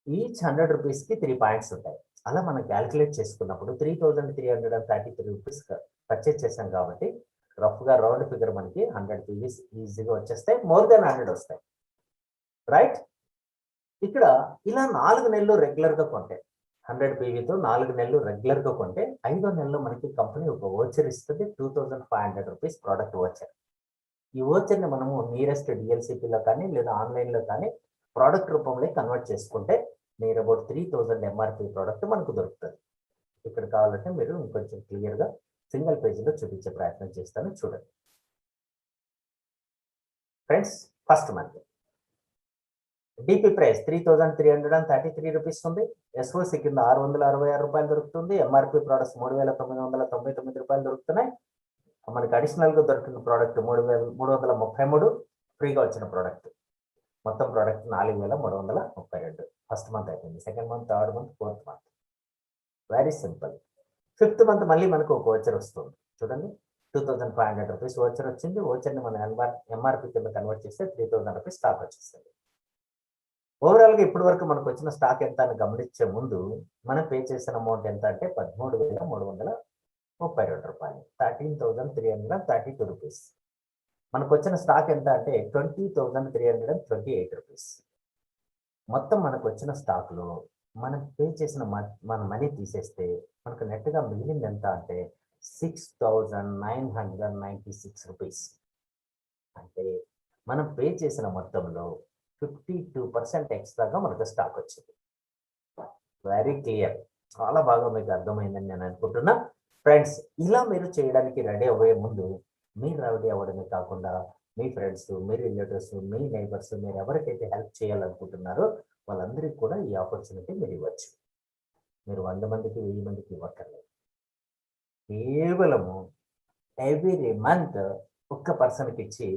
ఈచ్ 100 రూపీస్కి 3 పాయింట్స్ ఉంటాయి. అలా మనం క్యాలిక్యులేట్ చేసుకున్నప్పుడు 3,333 రూపీస్ పర్చేజ్ చేసాం కాబట్టి రఫ్గా రౌండ్ ఫిగర్ మనకి 100 పీవీస్ ఈజీగా వచ్చేస్తాయి, మోర్ దెన్ 100 వస్తాయి, రైట్? ఇక్కడ ఇలా 4 నెలలు రెగ్యులర్గా కొంటే 100 పీవీతో 4 నెలలు రెగ్యులర్గా కొంటే 5వ నెలలో మనకి కంపెనీ ఒక ఓచర్ ఇస్తుంది, 2,500 రూపీస్ ప్రోడక్ట్ ఓచర్. ఈ ఓచర్ని మనము నియరెస్ట్ డిఎల్సిపిలో కానీ లేదా ఆన్లైన్లో కానీ ప్రోడక్ట్ రూపంలో కన్వర్ట్ చేసుకుంటే నియర్ అబౌట్ 3,000 ఎంఆర్పి ప్రోడక్ట్ మనకు దొరుకుతుంది. ఇక్కడ కావాలంటే మీరు ఇంకొంచెం క్లియర్గా సింగిల్ పేజీలో చూపించే ప్రయత్నం చేస్తాను, చూడండి friends. First month DP price 3,333 rupees ఉంది. ఎస్ఓసి కింద 666 రూపాయలు దొరుకుతుంది. ఎంఆర్పి ప్రోడక్ట్స్ 3,999 రూపాయలు దొరుకుతున్నాయి. మనకి అడిషనల్గా దొరికిన ప్రోడక్ట్ 3,333 ఫ్రీగా వచ్చిన ప్రోడక్ట్. మొత్తం ప్రోడక్ట్ 4,332. ఫస్ట్ మంత్ అయిపోయింది. Second month, third month, fourth month. Very simple. 5th month మళ్ళీ మనకు ఒక ఓచర్ వస్తుంది, చూడండి. 2,500 రూపీస్ ఓచర్ వచ్చింది. ఓచర్ని మనం ఎంఆర్పి కింద కన్వర్ట్ చేస్తే 3,000 రూపీస్ స్టాక్ వచ్చేస్తుంది. ఓవరాల్గా ఇప్పటి వరకు మనకు వచ్చిన స్టాక్ ఎంత అని గమనించే ముందు మనం పే చేసిన అమౌంట్ ఎంత అంటే 13,332 రూపాయలు, 13,332 రూపీస్. మనకు వచ్చిన స్టాక్ ఎంత అంటే 20,328 రూపీస్. మొత్తం మనకు వచ్చిన స్టాక్లో మనం పే చేసిన మన మనీ తీసేస్తే మనకు నెట్గా మిగిలింది ఎంత అంటే 6,996 రూపీస్. అంటే మనం పే చేసిన మొత్తంలో 52% ఎక్స్ట్రాగా మనకు స్టాక్ వచ్చింది. వెరీ క్లియర్, చాలా బాగా మీకు అర్థమైందని నేను అనుకుంటున్నా. ఫ్రెండ్స్, ఇలా మీరు చేయడానికి రెడీ అవ్వే ముందు మీరు రెడీ అవ్వడమే కాకుండా మీ ఫ్రెండ్స్, మీ రిలేటివ్స్, మీ నైబర్స్, మీరు ఎవరికైతే హెల్ప్ చేయాలనుకుంటున్నారో వాళ్ళందరికీ కూడా ఈ ఆపర్చునిటీ మీరు ఇవ్వచ్చు. మీరు 100 మందికి 1000 మందికి ఇవ్వక్కర్లేదు. కేవలము ఎవ్రీ మంత్ ఒక్క పర్సన్కి ఇచ్చి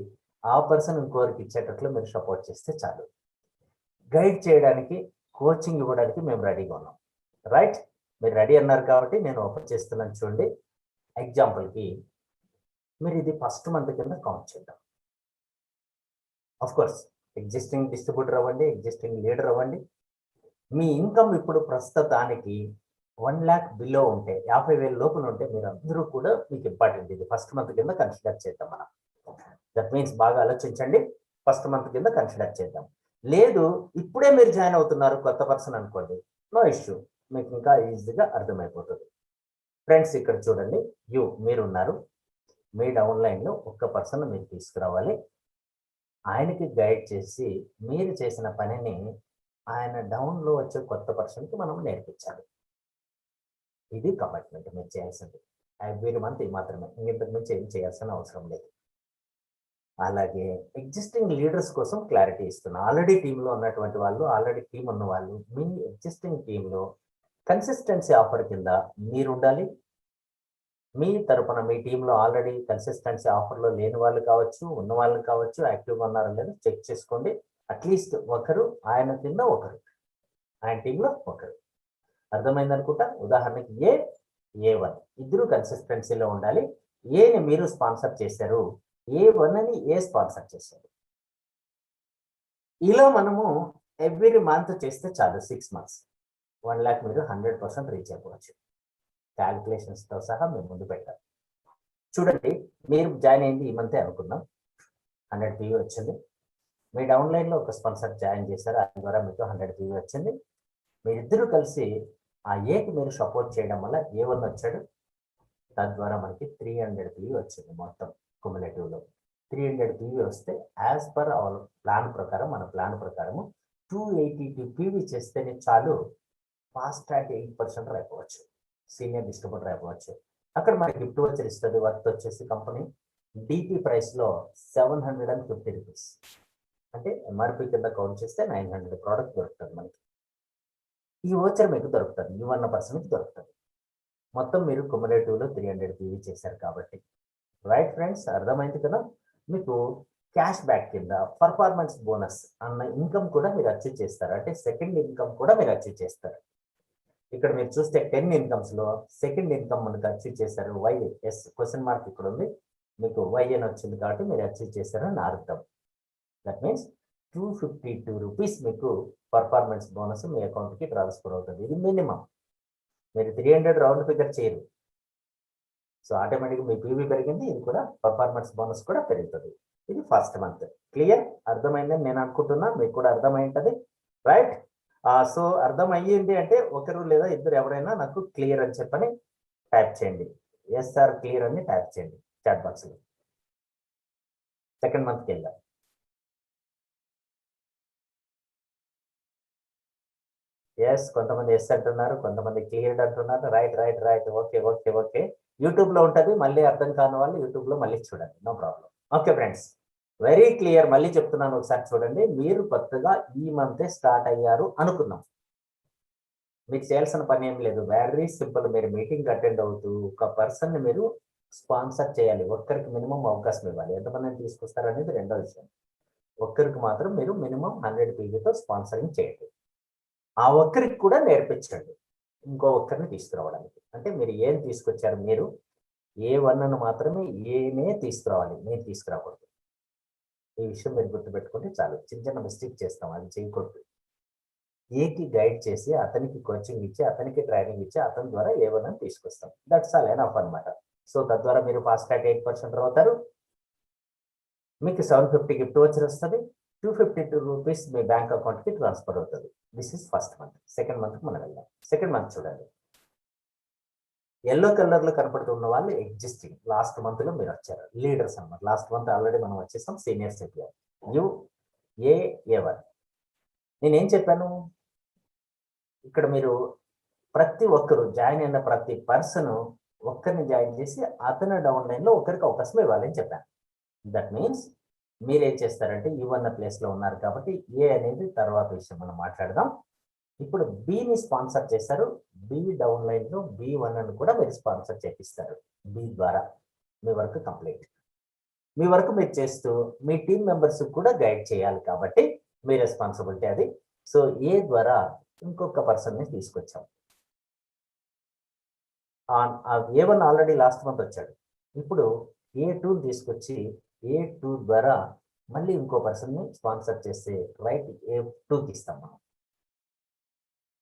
ఆ పర్సన్ ఇంకోరికి ఇచ్చేటట్లు మీరు సపోర్ట్ చేస్తే చాలు. గైడ్ చేయడానికి, కోచింగ్ ఇవ్వడానికి మేము రెడీగా ఉన్నాం, రైట్? మీరు రెడీ అన్నారు కాబట్టి నేను ఆఫర్ చేస్తున్నాను. చూడండి, ఎగ్జాంపుల్కి మీరు ఇది ఫస్ట్ మంత్ కింద కౌంట్ చేద్దాం. ఆఫ్ కోర్స్ ఎగ్జిస్టింగ్ డిస్ట్రిబ్యూటర్ అవ్వండి, ఎగ్జిస్టింగ్ లీడర్ అవ్వండి, మీ ఇన్కమ్ ఇప్పుడు ప్రస్తుతానికి 1 lakh బిలో ఉంటే, 50,000 లోపల ఉంటే మీరు అందరూ కూడా మీకు ఇంపార్టెంట్. ఇది ఫస్ట్ మంత్ కింద కన్సిడర్ చేద్దాం మనం. దట్ మీన్స్ బాగా ఆలోచించండి, ఫస్ట్ మంత్ కింద కన్సిడర్ చేద్దాం. లేదు ఇప్పుడే మీరు జాయిన్ అవుతున్నారు కొత్త పర్సన్ అనుకోండి, నో ఇష్యూ, మీకు ఇంకా ఈజీగా అర్థమైపోతుంది. ఫ్రెండ్స్ ఇక్కడ చూడండి, మీరున్నారు, మీ డౌన్లైన్లో ఒక్క పర్సన్ మీరు తీసుకురావాలి. ఆయనకి గైడ్ చేసి మీరు చేసిన పనిని ఆయన డౌన్లో వచ్చే కొత్త పర్సన్కి మనం నేర్పించాలి. ఇది కమిట్మెంట్ మీరు చేయాల్సింది. ఎవ్రీ మంత్ ఇది మాత్రమే, ఇంతకు మించి ఏం చేయాల్సిన అవసరం లేదు. అలాగే ఎగ్జిస్టింగ్ లీడర్స్ కోసం క్లారిటీ ఇస్తున్నా. ఆల్రెడీ టీంలో ఉన్నటువంటి వాళ్ళు, ఆల్రెడీ టీం ఉన్న వాళ్ళు, మీ ఎగ్జిస్టింగ్ టీంలో కన్సిస్టెన్సీ ఆఫర్ కింద మీరు ఉండాలి. మీ తరపున మీ టీంలో ఆల్రెడీ కన్సిస్టెన్సీ ఆఫర్లో లేని వాళ్ళు కావచ్చు, ఉన్న వాళ్ళు కావచ్చు, యాక్టివ్గా ఉన్నారో లేదో చెక్ చేసుకోండి. అట్లీస్ట్ ఒకరు ఆయన కింద ఒకరు, ఆయన టీంలో ఒకరు. అర్థమైంది అనుకుంటా. ఉదాహరణకి A1 ఇద్దరు కన్సిస్టెన్సీలో ఉండాలి. ఏని మీరు స్పాన్సర్ చేశారు, A1ని ఏ స్పాన్సర్ చేశారు. ఇలా మనము ఎవ్రీ మంత్ చేస్తే చాలు. 6 months 1 lakh మీరు 100% రీచ్ అయిపోవచ్చు. క్యాలిక్యులేషన్స్తో సహా మేము ముందు పెట్టాలి. చూడండి, మీరు జాయిన్ అయింది ఈ మంతే అనుకుందాం, 100 PV వచ్చింది. మీ డౌన్లైన్లో ఒక స్పాన్సర్ జాయిన్ చేశారు, ఆయన ద్వారా మీకు 100 PV వచ్చింది. మీరిద్దరూ కలిసి ఆ ఏకి మీరు సపోర్ట్ చేయడం వల్ల A1 వచ్చాడు, తద్వారా మనకి 300 PV వచ్చింది. మొత్తం క్యుములేటివ్లో 300 PV వస్తే యాజ్ పర్ అవర్ ప్లాన్ ప్రకారం, మన ప్లాన్ ప్రకారము 282 PV చేస్తేనే చాలు ఫాస్ట్ ట్రాక్ 8% అయిపోవచ్చు, సీనియర్ డిస్ట్రిబ్యూటర్ అయిపోవచ్చు. అక్కడ మనకి గిఫ్ట్ వచ్చి ఇస్తుంది. వర్త్ వచ్చేసి కంపెనీ డిపి ప్రైస్లో 750 రూపీస్, అంటే ఎంఆర్పి కింద కౌంట్ చేస్తే 900 ప్రోడక్ట్ దొరుకుతుంది మనకి. ఈ ఓచర్ మీకు దొరుకుతుంది, ఇవన్న పర్సన్కి దొరుకుతుంది. మొత్తం మీరు క్యుములేటివ్లో 300 PV చేశారు కాబట్టి. రైట్ ఫ్రెండ్స్, అర్థమైంది కదా. మీకు క్యాష్ బ్యాక్ కింద పర్ఫార్మెన్స్ బోనస్ అన్న ఇన్కమ్ కూడా మీరు అచీవ్ చేస్తారు, అంటే సెకండ్ ఇన్కమ్ కూడా మీరు అచీవ్ చేస్తారు. ఇక్కడ మీరు చూస్తే 10 ఇన్కమ్స్లో సెకండ్ ఇన్కమ్ మనకు అచీవ్ చేశారు. వైఎస్ క్వశ్చన్ మార్క్ ఇక్కడ ఉంది, మీకు వైఎన్ వచ్చింది కాబట్టి మీరు అచీవ్ చేశారు అని అర్థం. దట్ మీన్స్ 252 రూపీస్ మీకు పర్ఫార్మెన్స్ బోనస్ మీ అకౌంట్కి ట్రాన్స్ఫర్ అవుతుంది. ఇది మినిమం, మీరు 300 రౌండ్ ఫిగర్ చేయరు. సో ఆటోమేటిక్గా మీ పీవీ పెరిగింది, ఇది కూడా పర్ఫార్మెన్స్ బోనస్ కూడా పెరుగుతుంది. ఇది ఫస్ట్ మంత్. క్లియర్, అర్థమైందని నేను అనుకుంటున్నా, మీకు కూడా అర్థమై ఉంటుంది. రైట్. సో అర్థం అయ్యింది అంటే ఒకరు లేదా ఇద్దరు ఎవరైనా నాకు క్లియర్ అని చెప్పని టైప్ చేయండి. ఎస్ఆర్ క్లియర్ అని టైప్ చేయండి చాట్ బాక్స్లో. సెకండ్ మంత్కి వెళ్దాం. ఎస్, కొంతమంది ఎస్ అంటున్నారు, కొంతమంది క్లియర్డ్ అంటున్నారు. Right right right, okay okay okay. యూట్యూబ్లో ఉంటుంది, మళ్ళీ అర్థం కాని వాళ్ళు యూట్యూబ్లో మళ్ళీ చూడండి, no problem. Okay friends, very clear. మళ్ళీ చెప్తున్నాను, ఒకసారి చూడండి. మీరు కొత్తగా ఈ మంతే స్టార్ట్ అయ్యారు అనుకుందాం. మీకు చేయాల్సిన పని ఏం లేదు, వెరీ సింపుల్. మీరు మీటింగ్ అటెండ్ అవుతూ ఒక పర్సన్ని మీరు స్పాన్సర్ చేయాలి. ఒక్కరికి మినిమం అవకాశం ఇవ్వాలి. ఎంతమందిని తీసుకొస్తారు అనేది రెండో విషయం. ఒక్కరికి మాత్రం మీరు మినిమం 100 PVతో స్పాన్సరింగ్ చేయండి. ఆ ఒక్కరికి కూడా నేర్పించండి ఇంకో ఒక్కరిని తీసుకురావడానికి. అంటే మీరు ఏం తీసుకొచ్చారు, మీరు A1ను మాత్రమే ఏనే తీసుకురావాలి, నేను తీసుకురాకూడదు. ఈ విషయం మీరు గుర్తుపెట్టుకుంటే చాలు. చిన్న చిన్న మిస్టేక్ చేస్తాం, అది చేయకూడదు. ఏకి గైడ్ చేసి, అతనికి కోచింగ్ ఇచ్చి, అతనికి ట్రైనింగ్ ఇచ్చి, అతని ద్వారా A1 తీసుకొస్తాం. దట్స్ ఆల్ ఎనఫ్ అనమాట. సో తద్వారా మీరు ఫాస్ట్ ట్రాక్ 8% అవుతారు. మీకు 750 గిఫ్ట్ వచ్చర్ వస్తుంది. 252 రూపీస్ మీ బ్యాంక్ అకౌంట్కి ట్రాన్స్ఫర్ అవుతుంది. This is first month. Second మంత్కి మనం వెళ్దాం. సెకండ్ మంత్ చూడండి, ఎల్లో కలర్లో కనపడుతున్న వాళ్ళు ఎగ్జిస్టింగ్ లాస్ట్ మంత్లో మీరు వచ్చారు, లీడర్స్ అన్నమాట. లాస్ట్ మంత్ ఆల్రెడీ మనం వచ్చేసాం, సీనియర్స్ చెప్పారు. A1 నేనేం చెప్పాను, ఇక్కడ మీరు ప్రతి ఒక్కరు జాయిన్ అయిన ప్రతి పర్సన్ ఒక్కరిని జాయిన్ చేసి అతని డౌన్లైన్లో ఒకరికి అవకాశం ఇవ్వాలని చెప్పాను. దట్ మీన్స్ మీరేం చేస్తారంటే ఇవన్న ప్లేస్లో ఉన్నారు కాబట్టి ఏ అనేది తర్వాత విషయం మనం మాట్లాడదాం. ఇప్పుడు బిని స్పాన్సర్ చేశారు, బి డౌన్లైన్లో B1 కూడా మీరు స్పాన్సర్ చేపిస్తారు. బి ద్వారా మీ వర్క్ కంప్లీట్. మీ వర్క్ మీరు చేస్తూ మీ టీం మెంబర్స్ కూడా గైడ్ చేయాలి కాబట్టి మీ రెస్పాన్సిబిలిటీ అది. సో ఏ ద్వారా ఇంకొక పర్సన్ని తీసుకొచ్చాం. A1 ఆల్రెడీ లాస్ట్ మంత్ వచ్చాడు. ఇప్పుడు A2 తీసుకొచ్చి A2 ద్వారా మళ్ళీ ఇంకో పర్సన్ని స్పాన్సర్ చేస్తే రైట్ A2కి ఇస్తాం మనం.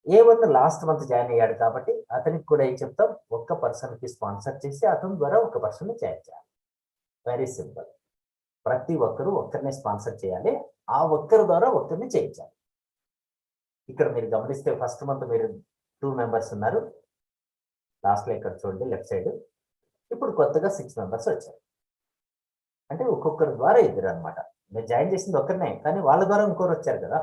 A1 లాస్ట్ మంత్ జాయిన్ అయ్యాడు కాబట్టి అతనికి కూడా ఏం చెప్తాం, ఒక్క పర్సన్కి స్పాన్సర్ చేసి అతని ద్వారా ఒక పర్సన్ని జాయిన్ చేయాలి. Very simple. ప్రతి ఒక్కరూ ఒక్కరిని స్పాన్సర్ చేయాలి, ఆ ఒక్కరి ద్వారా ఒక్కరిని చేయించాలి. ఇక్కడ మీరు గమనిస్తే ఫస్ట్ మంత్ మీరు 2 మెంబర్స్ ఉన్నారు, లాస్ట్లో ఇక్కడ చూడండి లెఫ్ట్ సైడ్. ఇప్పుడు కొత్తగా 6 మెంబర్స్ వచ్చారు, అంటే ఒక్కొక్కరి ద్వారా ఇద్దరు అనమాట. మీరు జాయిన్ చేసింది ఒక్కరినే, కానీ వాళ్ళ ద్వారా ఇంకోరు వచ్చారు కదా.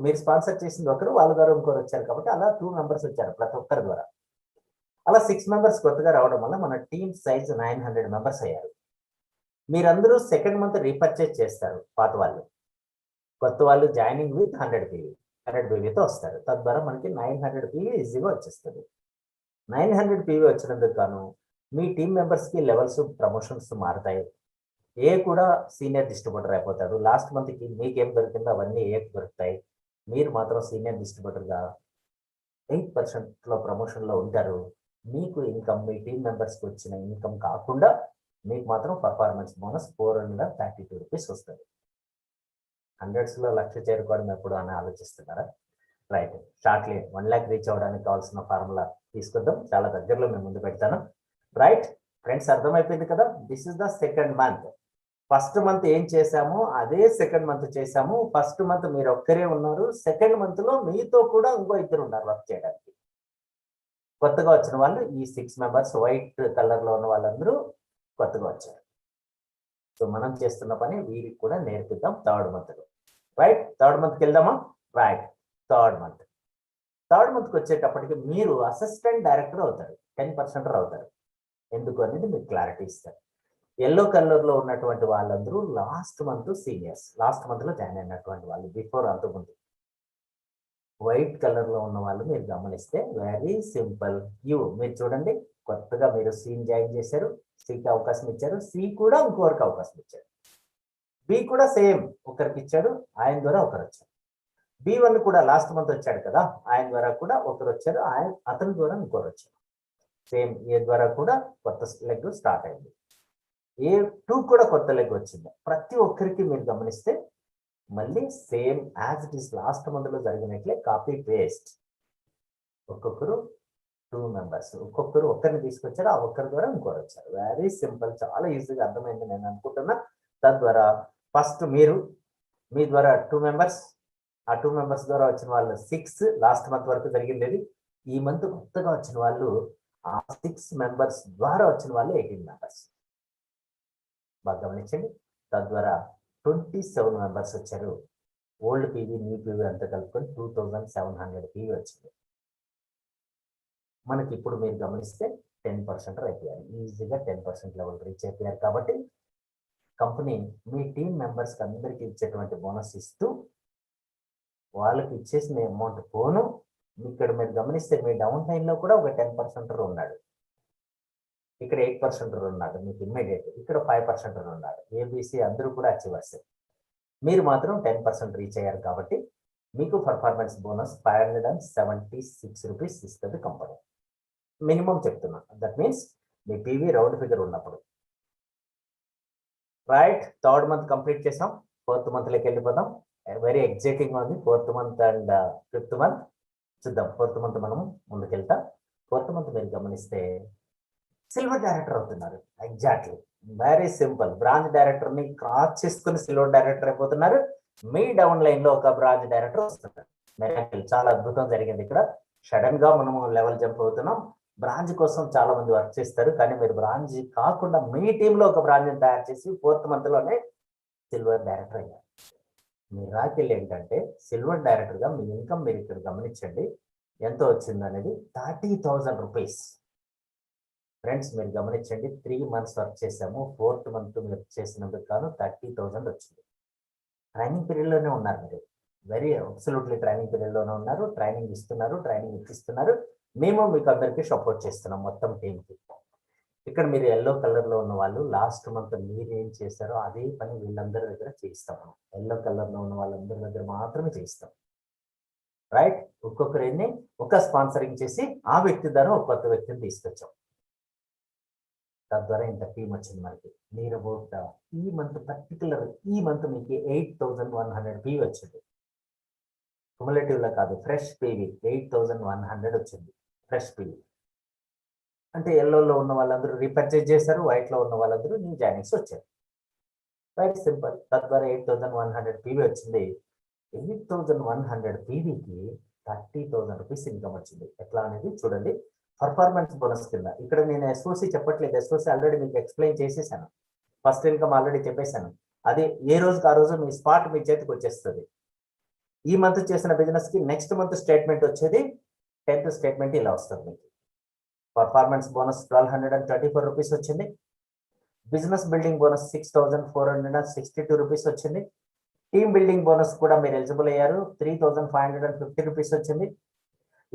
మీరు స్పాన్సర్ చేసింది ఒకరు, వాళ్ళ ద్వారా ఇంకోరు వచ్చారు కాబట్టి అలా 2 మెంబర్స్ వచ్చారు ప్రతి ఒక్కరి ద్వారా. అలా 6 మెంబర్స్ కొత్తగా రావడం వల్ల మన టీమ్ సైజ్ 900 మెంబర్స్ అయ్యారు. మీరందరూ సెకండ్ మంత్ రీపర్చేజ్ చేస్తారు పాత వాళ్ళు, కొత్త వాళ్ళు జాయినింగ్ విత్ 100 పీవీతో వస్తారు. తద్వారా మనకి 900 పీవీ ఈజీగా వచ్చేస్తుంది. 900 పీవీ వచ్చినందుకు గాను మీ టీం మెంబర్స్కి లెవెల్స్ ప్రమోషన్స్ మారుతాయి. ఏ కూడా సీనియర్ డిస్ట్రిబ్యూటర్ అయిపోతాడు. లాస్ట్ మంత్కి మీకేం దొరికిందో అవన్నీ ఏకి దొరుకుతాయి. మీరు మాత్రం సీనియర్ డిస్ట్రిబ్యూటర్గా 8% ప్రమోషన్లో ఉంటారు. మీకు ఇన్కమ్ మీ టీం మెంబర్స్కి వచ్చిన ఇన్కమ్ కాకుండా మీకు మాత్రం పర్ఫార్మెన్స్ బోనస్ 432 రూపీస్ వస్తుంది. 100స్లో లక్ష చేరుకోవడం ఎప్పుడు అని ఆలోచిస్తున్నారా? రైట్, షార్ట్లీ 1 lakh రీచ్ అవ్వడానికి కావాల్సిన ఫార్ములా తీసుకుందాం. చాలా దగ్గరలో మేము ముందు పెడతాను. రైట్ ఫ్రెండ్స్, అర్థమైపోయింది కదా. This is the second month. First month ఏం చేశామో అదే సెకండ్ మంత్ చేశాము. ఫస్ట్ మంత్ మీరు ఒక్కరే ఉన్నారు, సెకండ్ మంత్లో మీతో కూడా ఇంకో ఇద్దరు ఉన్నారు వర్క్ చేయడానికి. కొత్తగా వచ్చిన వాళ్ళు ఈ 6 మెంబర్స్ వైట్ కలర్లో ఉన్న వాళ్ళందరూ కొత్తగా వచ్చారు. సో మనం చేస్తున్న పని వీరికి కూడా నేర్పిద్దాం థర్డ్ మంత్లో. రైట్, థర్డ్ మంత్కి వెళ్దామా? రైట్, థర్డ్ మంత్కి వచ్చేటప్పటికి మీరు అసిస్టెంట్ డైరెక్టర్ అవుతారు, 10% అవుతారు. ఎందుకు అనేది మీకు క్లారిటీ ఇస్తారు. ఎల్లో కలర్లో ఉన్నటువంటి వాళ్ళందరూ లాస్ట్ మంత్ సీనియర్స్, లాస్ట్ మంత్లో జాయిన్ అయినటువంటి వాళ్ళు, బిఫోర్ అంతకుముందు. వైట్ కలర్లో ఉన్న వాళ్ళు మీరు గమనిస్తే వెరీ సింపుల్. మీరు చూడండి, కొత్తగా మీరు సీని జాయిన్ చేశారు, సికి అవకాశం ఇచ్చారు, సి కూడా ఇంకొకరికి అవకాశం ఇచ్చారు, బి కూడా సేమ్ ఒకరికి ఇచ్చాడు, ఆయన ద్వారా ఒకరు వచ్చారు. B1 కూడా లాస్ట్ మంత్ వచ్చాడు కదా, ఆయన ద్వారా కూడా ఒకరు వచ్చారు, అతని ద్వారా ఇంకొకరు వచ్చారు. సేమ్ ఏ ద్వారా కూడా కొత్త లెగ్ స్టార్ట్ అయింది. A2 కూడా కొత్త లెగ్ వచ్చింది. ప్రతి ఒక్కరికి మీరు గమనిస్తే మళ్ళీ same as it is lost మంత్లో జరిగినట్లే కాపీ పేస్ట్. ఒక్కొక్కరు 2 మెంబర్స్, ఒక్కొక్కరు ఒక్కరిని తీసుకొచ్చారు, ఆ ఒక్కరి ద్వారా ఇంకోరు వచ్చారు. వెరీ సింపుల్, చాలా ఈజీగా అర్థమైంది నేను అనుకుంటున్నా. తద్వారా ఫస్ట్ మీ ద్వారా 2 మెంబర్స్, ఆ 2 మెంబర్స్ ద్వారా వచ్చిన వాళ్ళు 6 లాస్ట్ మంత్ వరకు జరిగింది. ఈ మంత్ కొత్తగా వచ్చిన వాళ్ళు ఆ 6 మెంబర్స్ ద్వారా వచ్చిన వాళ్ళు 18 మెంబర్స్. బాగా గమనించండి. తద్వారా 27 మెంబర్స్ వచ్చారు. ఓల్డ్ పీవీ న్యూ పీవీ అంతా కలుపుకొని 2700 పీవీ వచ్చింది. మనకి ఇప్పుడు మీరు గమనిస్తే 10% అయిపోయారు, ఈజీగా 10% లెవెల్ రీచ్ అయిపోయారు. కాబట్టి కంపెనీ మీ టీం మెంబర్స్కి అందరికీ ఇచ్చేటువంటి బోనస్ ఇస్తూ వాళ్ళకి ఇచ్చేసిన అమౌంట్ పోను. ఇక్కడ మీరు గమనిస్తే మీ డౌన్ లైన్లో కూడా ఒక 10% ఉన్నాడు, ఇక్కడ 8% ఉన్నాడు మీకు ఇమ్మీడియట్, ఇక్కడ 5% ఉన్నాడు. ఏబిసి అందరూ కూడా అచీవర్స్. మీరు మాత్రం 10% రీచ్ అయ్యారు కాబట్టి మీకు పర్ఫార్మెన్స్ బోనస్ 576 రూపీస్ ఇస్తుంది కంపెనీ. మినిమం చెప్తున్నా, that means me PV round figure ఉన్నప్పుడు. రైట్, థర్డ్ మంత్ కంప్లీట్ చేసాం. 4th మంత్లోకి వెళ్ళిపోదాం. వెరీ ఎగ్జైటింగ్ ఉంది 4th month and 5th month. చూద్దాం 4th మంత్ మనం ముందుకెళ్తాం. 4th మంత్ మీరు గమనిస్తే సిల్వర్ డైరెక్టర్ అవుతున్నారు. Exactly, very simple. బ్రాంచ్ డైరెక్టర్ని క్రాస్ చేసుకుని సిల్వర్ డైరెక్టర్ అయిపోతున్నారు. మీ డౌన్ లైన్లో ఒక బ్రాంచ్ డైరెక్టర్ వస్తున్నారు. చాలా అద్భుతం జరిగింది ఇక్కడ. సడన్ గా మనము లెవెల్ జంప్ అవుతున్నాం. బ్రాంచ్ కోసం చాలా మంది వర్క్ చేస్తారు, కానీ మీరు బ్రాంచ్ కాకుండా మీ టీంలో ఒక బ్రాంచ్ని తయారు చేసి 4th మంత్లోనే సిల్వర్ డైరెక్టర్ అయ్యారు. మీ రాకెళ్ళి ఏంటంటే సిల్వర్ డైరెక్టర్గా మీ ఇన్కమ్ మీరు ఇక్కడ గమనించండి ఎంత వచ్చింది అనేది 30,000 రూపీస్. ఫ్రెండ్స్ మీరు గమనించండి, 3 months వర్క్ చేసాము. 4th మంత్ మీరు చేసినందుకు కాను 30,000 వచ్చింది. ట్రైనింగ్ పీరియడ్లోనే ఉన్నారు మీరు, వెరీ అబ్సల్యూట్లీ ట్రైనింగ్ పీరియడ్లోనే ఉన్నారు. ట్రైనింగ్ ఇస్తున్నారు, ట్రైనింగ్ ఇప్పిస్తున్నారు. మేము మీకు అందరికీ సపోర్ట్ చేస్తున్నాం మొత్తం టీంకి. ఇక్కడ మీరు ఎల్లో కలర్లో ఉన్న వాళ్ళు లాస్ట్ మంత్ మీరు ఏం చేశారో అదే పని వీళ్ళందరి దగ్గర చేయిస్తాం. ఎల్లో కలర్లో ఉన్న వాళ్ళందరి దగ్గర మాత్రమే చేయిస్తాం. రైట్, ఒక్కొక్కరిని ఒక స్పాన్సరింగ్ చేసి ఆ వ్యక్తి ద్వారా ఒక కొత్త వ్యక్తిని తీసుకొచ్చాం. తద్వారా ఇంత టీం వచ్చింది మనకి. మీరు అబౌట్ ఈ మంత్ పర్టికులర్ ఈ మంత్ మీకు 8,100 పీవీ వచ్చింది. క్యుములేటివ్ లో కాదు, ఫ్రెష్ పీవీ 8,100 వచ్చింది. ఫ్రెష్ పీవీ అంటే ఎల్లోలో ఉన్న వాళ్ళందరూ రీపర్చేజ్ చేశారు, వైట్ లో ఉన్న వాళ్ళందరూ న్యూ జాయినింగ్స్ వచ్చారు. Very simple. తద్వారా 8,100 పీవీ వచ్చింది. 8,100 పీవీకి 30,000 రూపీస్ ఇన్కమ్ వచ్చింది. ఎట్లా అనేది చూడండి. పర్ఫార్మెన్స్ బోనస్ కింద ఇక్కడ నేను ఎస్ఓసి చెప్పట్లేదు, ఎస్ఓసి ఆల్రెడీ మీకు ఎక్స్ప్లెయిన్ చేసేసాను. ఫస్ట్ ఇన్కమ్ ఆల్రెడీ చెప్పేశాను. అది ఏ రోజుకి ఆ రోజు మీ స్పాట్ మీ చేతికి వచ్చేస్తుంది. ఈ మంత్ చేసిన బిజినెస్ కి నెక్స్ట్ మంత్ స్టేట్మెంట్ వచ్చేది 10th స్టేట్మెంట్ ఇలా వస్తుంది మీకు. పర్ఫార్మెన్స్ బోనస్ 1,234 రూపీస్ వచ్చింది. బిజినెస్ బిల్డింగ్ బోనస్ 6,462 రూపీస్ వచ్చింది. టీమ్ బిల్డింగ్ బోనస్ కూడా మీరు ఎలిజిబుల్ అయ్యారు, 3,550 రూపీస్ వచ్చింది.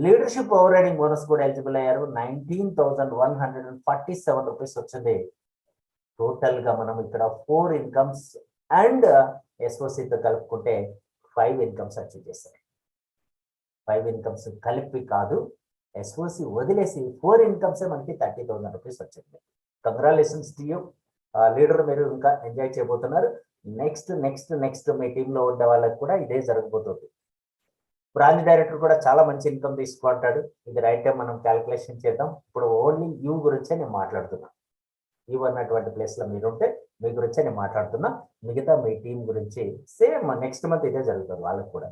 లీడర్షిప్ ఓవర్ రైడింగ్ బోనస్ కూడా ఎలిజిబుల్ అయ్యారు, 19,147 రూపీస్ వచ్చింది. టోటల్ గా మనం ఇక్కడ 4 ఇన్కమ్స్ అండ్ ఎస్ఓసితో కలుపుకుంటే 5 ఇన్కమ్స్ అచీవ్ చేశారు. 5 ఇన్కమ్స్ కలిపి కాదు, ఎస్ఓసి వదిలేసి 4 ఇన్కమ్సే మనకి 30,000 రూపీస్ వచ్చింది. కంగ్రాచులేషన్స్ టు యూ లీడర్, మీరు ఇంకా ఎంజాయ్ చేయబోతున్నారు. నెక్స్ట్ మీ టీంలో ఉండే వాళ్ళకి కూడా ఇదే జరగబోతుంది. బ్రాంచ్ డైరెక్టర్ కూడా చాలా మంచి ఇన్కమ్ తీసుకుంటాడు. ఇది రైట్ టైం మనం క్యాలిక్యులేషన్ చేద్దాం. ఇప్పుడు ఓన్లీ యూ గురించే నేను మాట్లాడుతున్నా. యూ అన్నటువంటి ప్లేస్ లో మీరు ఉంటే మీ గురించే నేను మాట్లాడుతున్నా. మిగతా మీ టీం గురించి సేమ్ నెక్స్ట్ మంత్ ఇదే జరుగుతుంది వాళ్ళకి కూడా.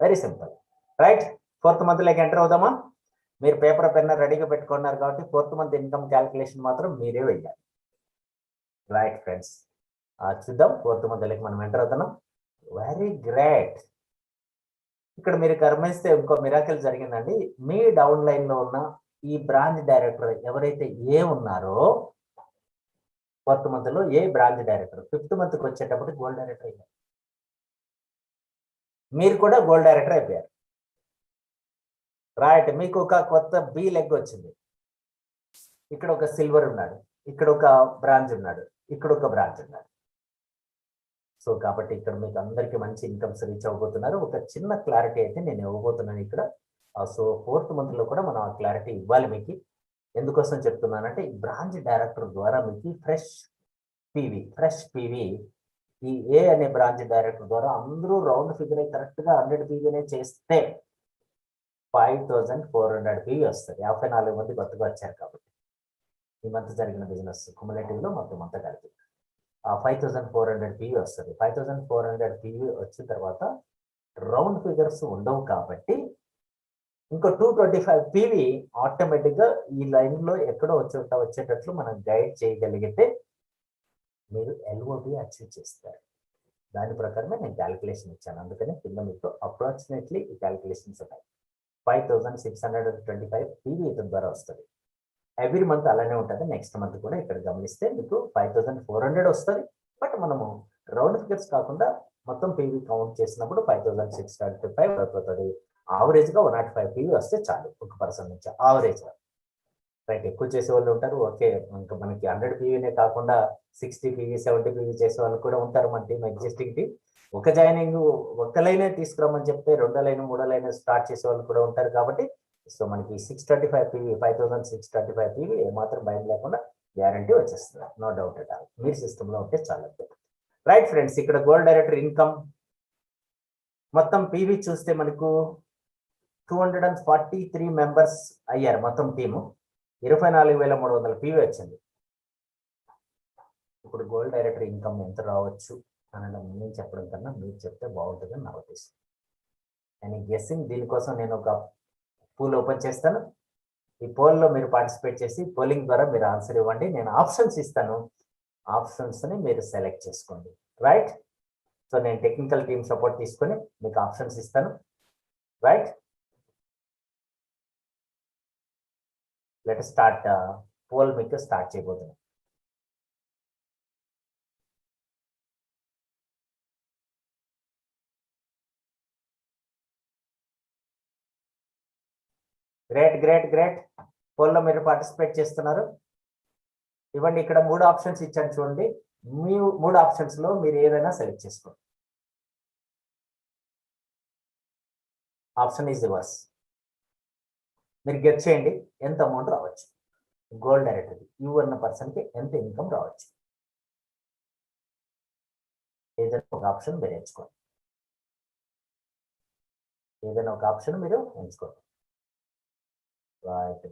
Very simple. Right, 4th month లోకి ఎంటర్ అవుదామా? మీరు పేపర్ పెన్ రెడీగా పెట్టుకున్నారు కాబట్టి 4th మంత్ ఇన్కమ్ క్యాలిక్యులేషన్ మాత్రం మీరే వెయ్యాలి. రైట్ ఫ్రెండ్స్, చూద్దాం 4th మంత్ లోకి మనం ఎంటర్ అవుతున్నాం. Very great. ఇక్కడ మీరు గమనిస్తే ఇంకో మిరాకిల్ జరిగిందండి. మీ డౌన్ లైన్ లో ఉన్న ఈ బ్రాంచ్ డైరెక్టర్ ఎవరైతే ఏ ఉన్నారో 4th మంత్ లో ఏ బ్రాంచ్ డైరెక్టర్ 5th మంత్కి వచ్చేటప్పుడు గోల్డ్ డైరెక్టర్ అయ్యారు. మీరు కూడా గోల్డ్ డైరెక్టర్ అయిపోయారు. రైట్, మీకు ఒక కొత్త బి లెగ్ వచ్చింది. ఇక్కడ ఒక సిల్వర్ ఉన్నాడు, ఇక్కడ ఒక బ్రాంచ్ ఉన్నాడు, ఇక్కడ ఒక బ్రాంచ్ ఉన్నాడు. సో కాబట్టి ఇక్కడ మీకు అందరికీ మంచి ఇన్కమ్స్ రీచ్ అవ్వబోతున్నారు. ఒక చిన్న క్లారిటీ అయితే నేను ఇవ్వబోతున్నాను ఇక్కడ. సో 4th మంత్ లో కూడా మనం ఆ క్లారిటీ ఇవ్వాలి మీకు. ఎందుకోసం చెప్తున్నానంటే ఈ బ్రాంచ్ డైరెక్టర్ ద్వారా మీకు ఫ్రెష్ పీవీ ఈ ఏ అనే బ్రాంచ్ డైరెక్టర్ ద్వారా అందరూ రౌండ్ ఫిగర్ కరెక్ట్ గా 100 పీవీనే చేస్తే 5,400 పీవీ వస్తుంది. 54 మంది కొత్తగా వచ్చారు కాబట్టి ఈ మంత్ జరిగిన బిజినెస్ క్యుములేటివ్ లో మొత్తం అంతా కలిపి 5,400 పీవీ వస్తుంది. 5,400 పీవీ వచ్చిన తర్వాత రౌండ్ ఫిగర్స్ ఉండవు కాబట్టి ఇంకో 225 పీవీ ఆటోమేటిక్ గా ఈ లైన్ లో ఎక్కడో వచ్చేటట్లు మనం గైడ్ చేయగలిగితే మీరు ఎల్ఓబి అచీవ్ చేస్తారు. దాని ప్రకారమే నేను క్యాలిక్యులేషన్ ఇచ్చాను. అందుకని కింద మీకు అప్రాక్సిమేట్లీ ఈ క్యాలిక్యులేషన్స్ ఉన్నాయి. 5,625 పీవీ ఇతని ద్వారా వస్తుంది. ఎవ్రీ మంత్ అలానే ఉంటుంది. నెక్స్ట్ మంత్ కూడా ఇక్కడ గమనిస్తే మీకు 5,400 వస్తుంది. బట్ మనము రౌండ్ ఫిగర్స్ కాకుండా మొత్తం పీవీ కౌంట్ చేసినప్పుడు 5,625 అయిపోతుంది. ఆవరేజ్ గా 105 పీవీ వస్తే చాలు ఒక పర్సన్ నుంచి ఆవరేజ్ గా. రైట్, ఎక్కువ చేసే వాళ్ళు ఉంటారు. ఓకే, ఇంకా మనకి 100 పీవీనే కాకుండా 60 పీవీ 70 పీవీ చేసే వాళ్ళు కూడా ఉంటారు మన టీం, ఎగ్జిస్టింగ్ టీం. ఒక జాయినింగ్ ఒక్క లైనే తీసుకురామని చెప్తే 2వ లైన్ 3వ లైన్ స్టార్ట్ చేసే వాళ్ళు కూడా ఉంటారు. కాబట్టి సో మనకి 625 పీవీ 5,625 పీవీ ఏమాత్రం భయం లేకుండా గ్యారంటీ వచ్చేస్తుంది. No doubt at all. మీరు సిస్టమ్ లో ఉంటే చాలా. రైట్ ఫ్రెండ్స్, ఇక్కడ గోల్డ్ డైరెక్టర్ ఇన్కమ్ మొత్తం పీవీ చూస్తే మనకు 243 మెంబర్స్ అయ్యారు. మొత్తం టీము 24,300 పీవీ వచ్చింది. ఇప్పుడు గోల్డ్ డైరెక్టర్ ఇన్కమ్ ఎంత రావచ్చు అనడం నేను చెప్పడం కన్నా మీరు చెప్తే బాగుంటుందని నా ఉద్దేశం. అండ్ గెస్సింగ్ దీనికోసం నేను ఒక పూల్ ఓపెన్ చేస్తాను. ఈ పోల్లో మీరు పార్టిసిపేట్ చేసి పోలింగ్ ద్వారా మీరు ఆన్సర్ ఇవ్వండి. నేను ఆప్షన్స్ ఇస్తాను, ఆప్షన్స్ ని మీరు సెలెక్ట్ చేసుకోండి. రైట్, సో నేను టెక్నికల్ టీమ్ సపోర్ట్ తీసుకొని మీకు ఆప్షన్స్ ఇస్తాను. Right, let start. పోల్ మీకు స్టార్ట్ చేయబోతున్నాను. గ్రేట్. పోల్లో మీరు పార్టిసిపేట్ చేస్తున్నారు. ఇవ్వండి. ఇక్కడ 3 ఆప్షన్స్ ఇచ్చాను చూడండి. మీ 3 ఆప్షన్స్ లో మీరు ఏదైనా సెలెక్ట్ చేసుకోండి. Option is reverse. మీరు గెట్ చేయండి ఎంత అమౌంట్ రావచ్చు. గోల్ డైరెక్టర్ యు అన్న పర్సన్కి ఎంత ఇన్కమ్ రావచ్చు? ఏదైనా ఒక ఆప్షన్ మీరు ఎంచుకోండి. ఏదైనా ఒక ఆప్షన్ మీరు ఎంచుకోండి. రైట్.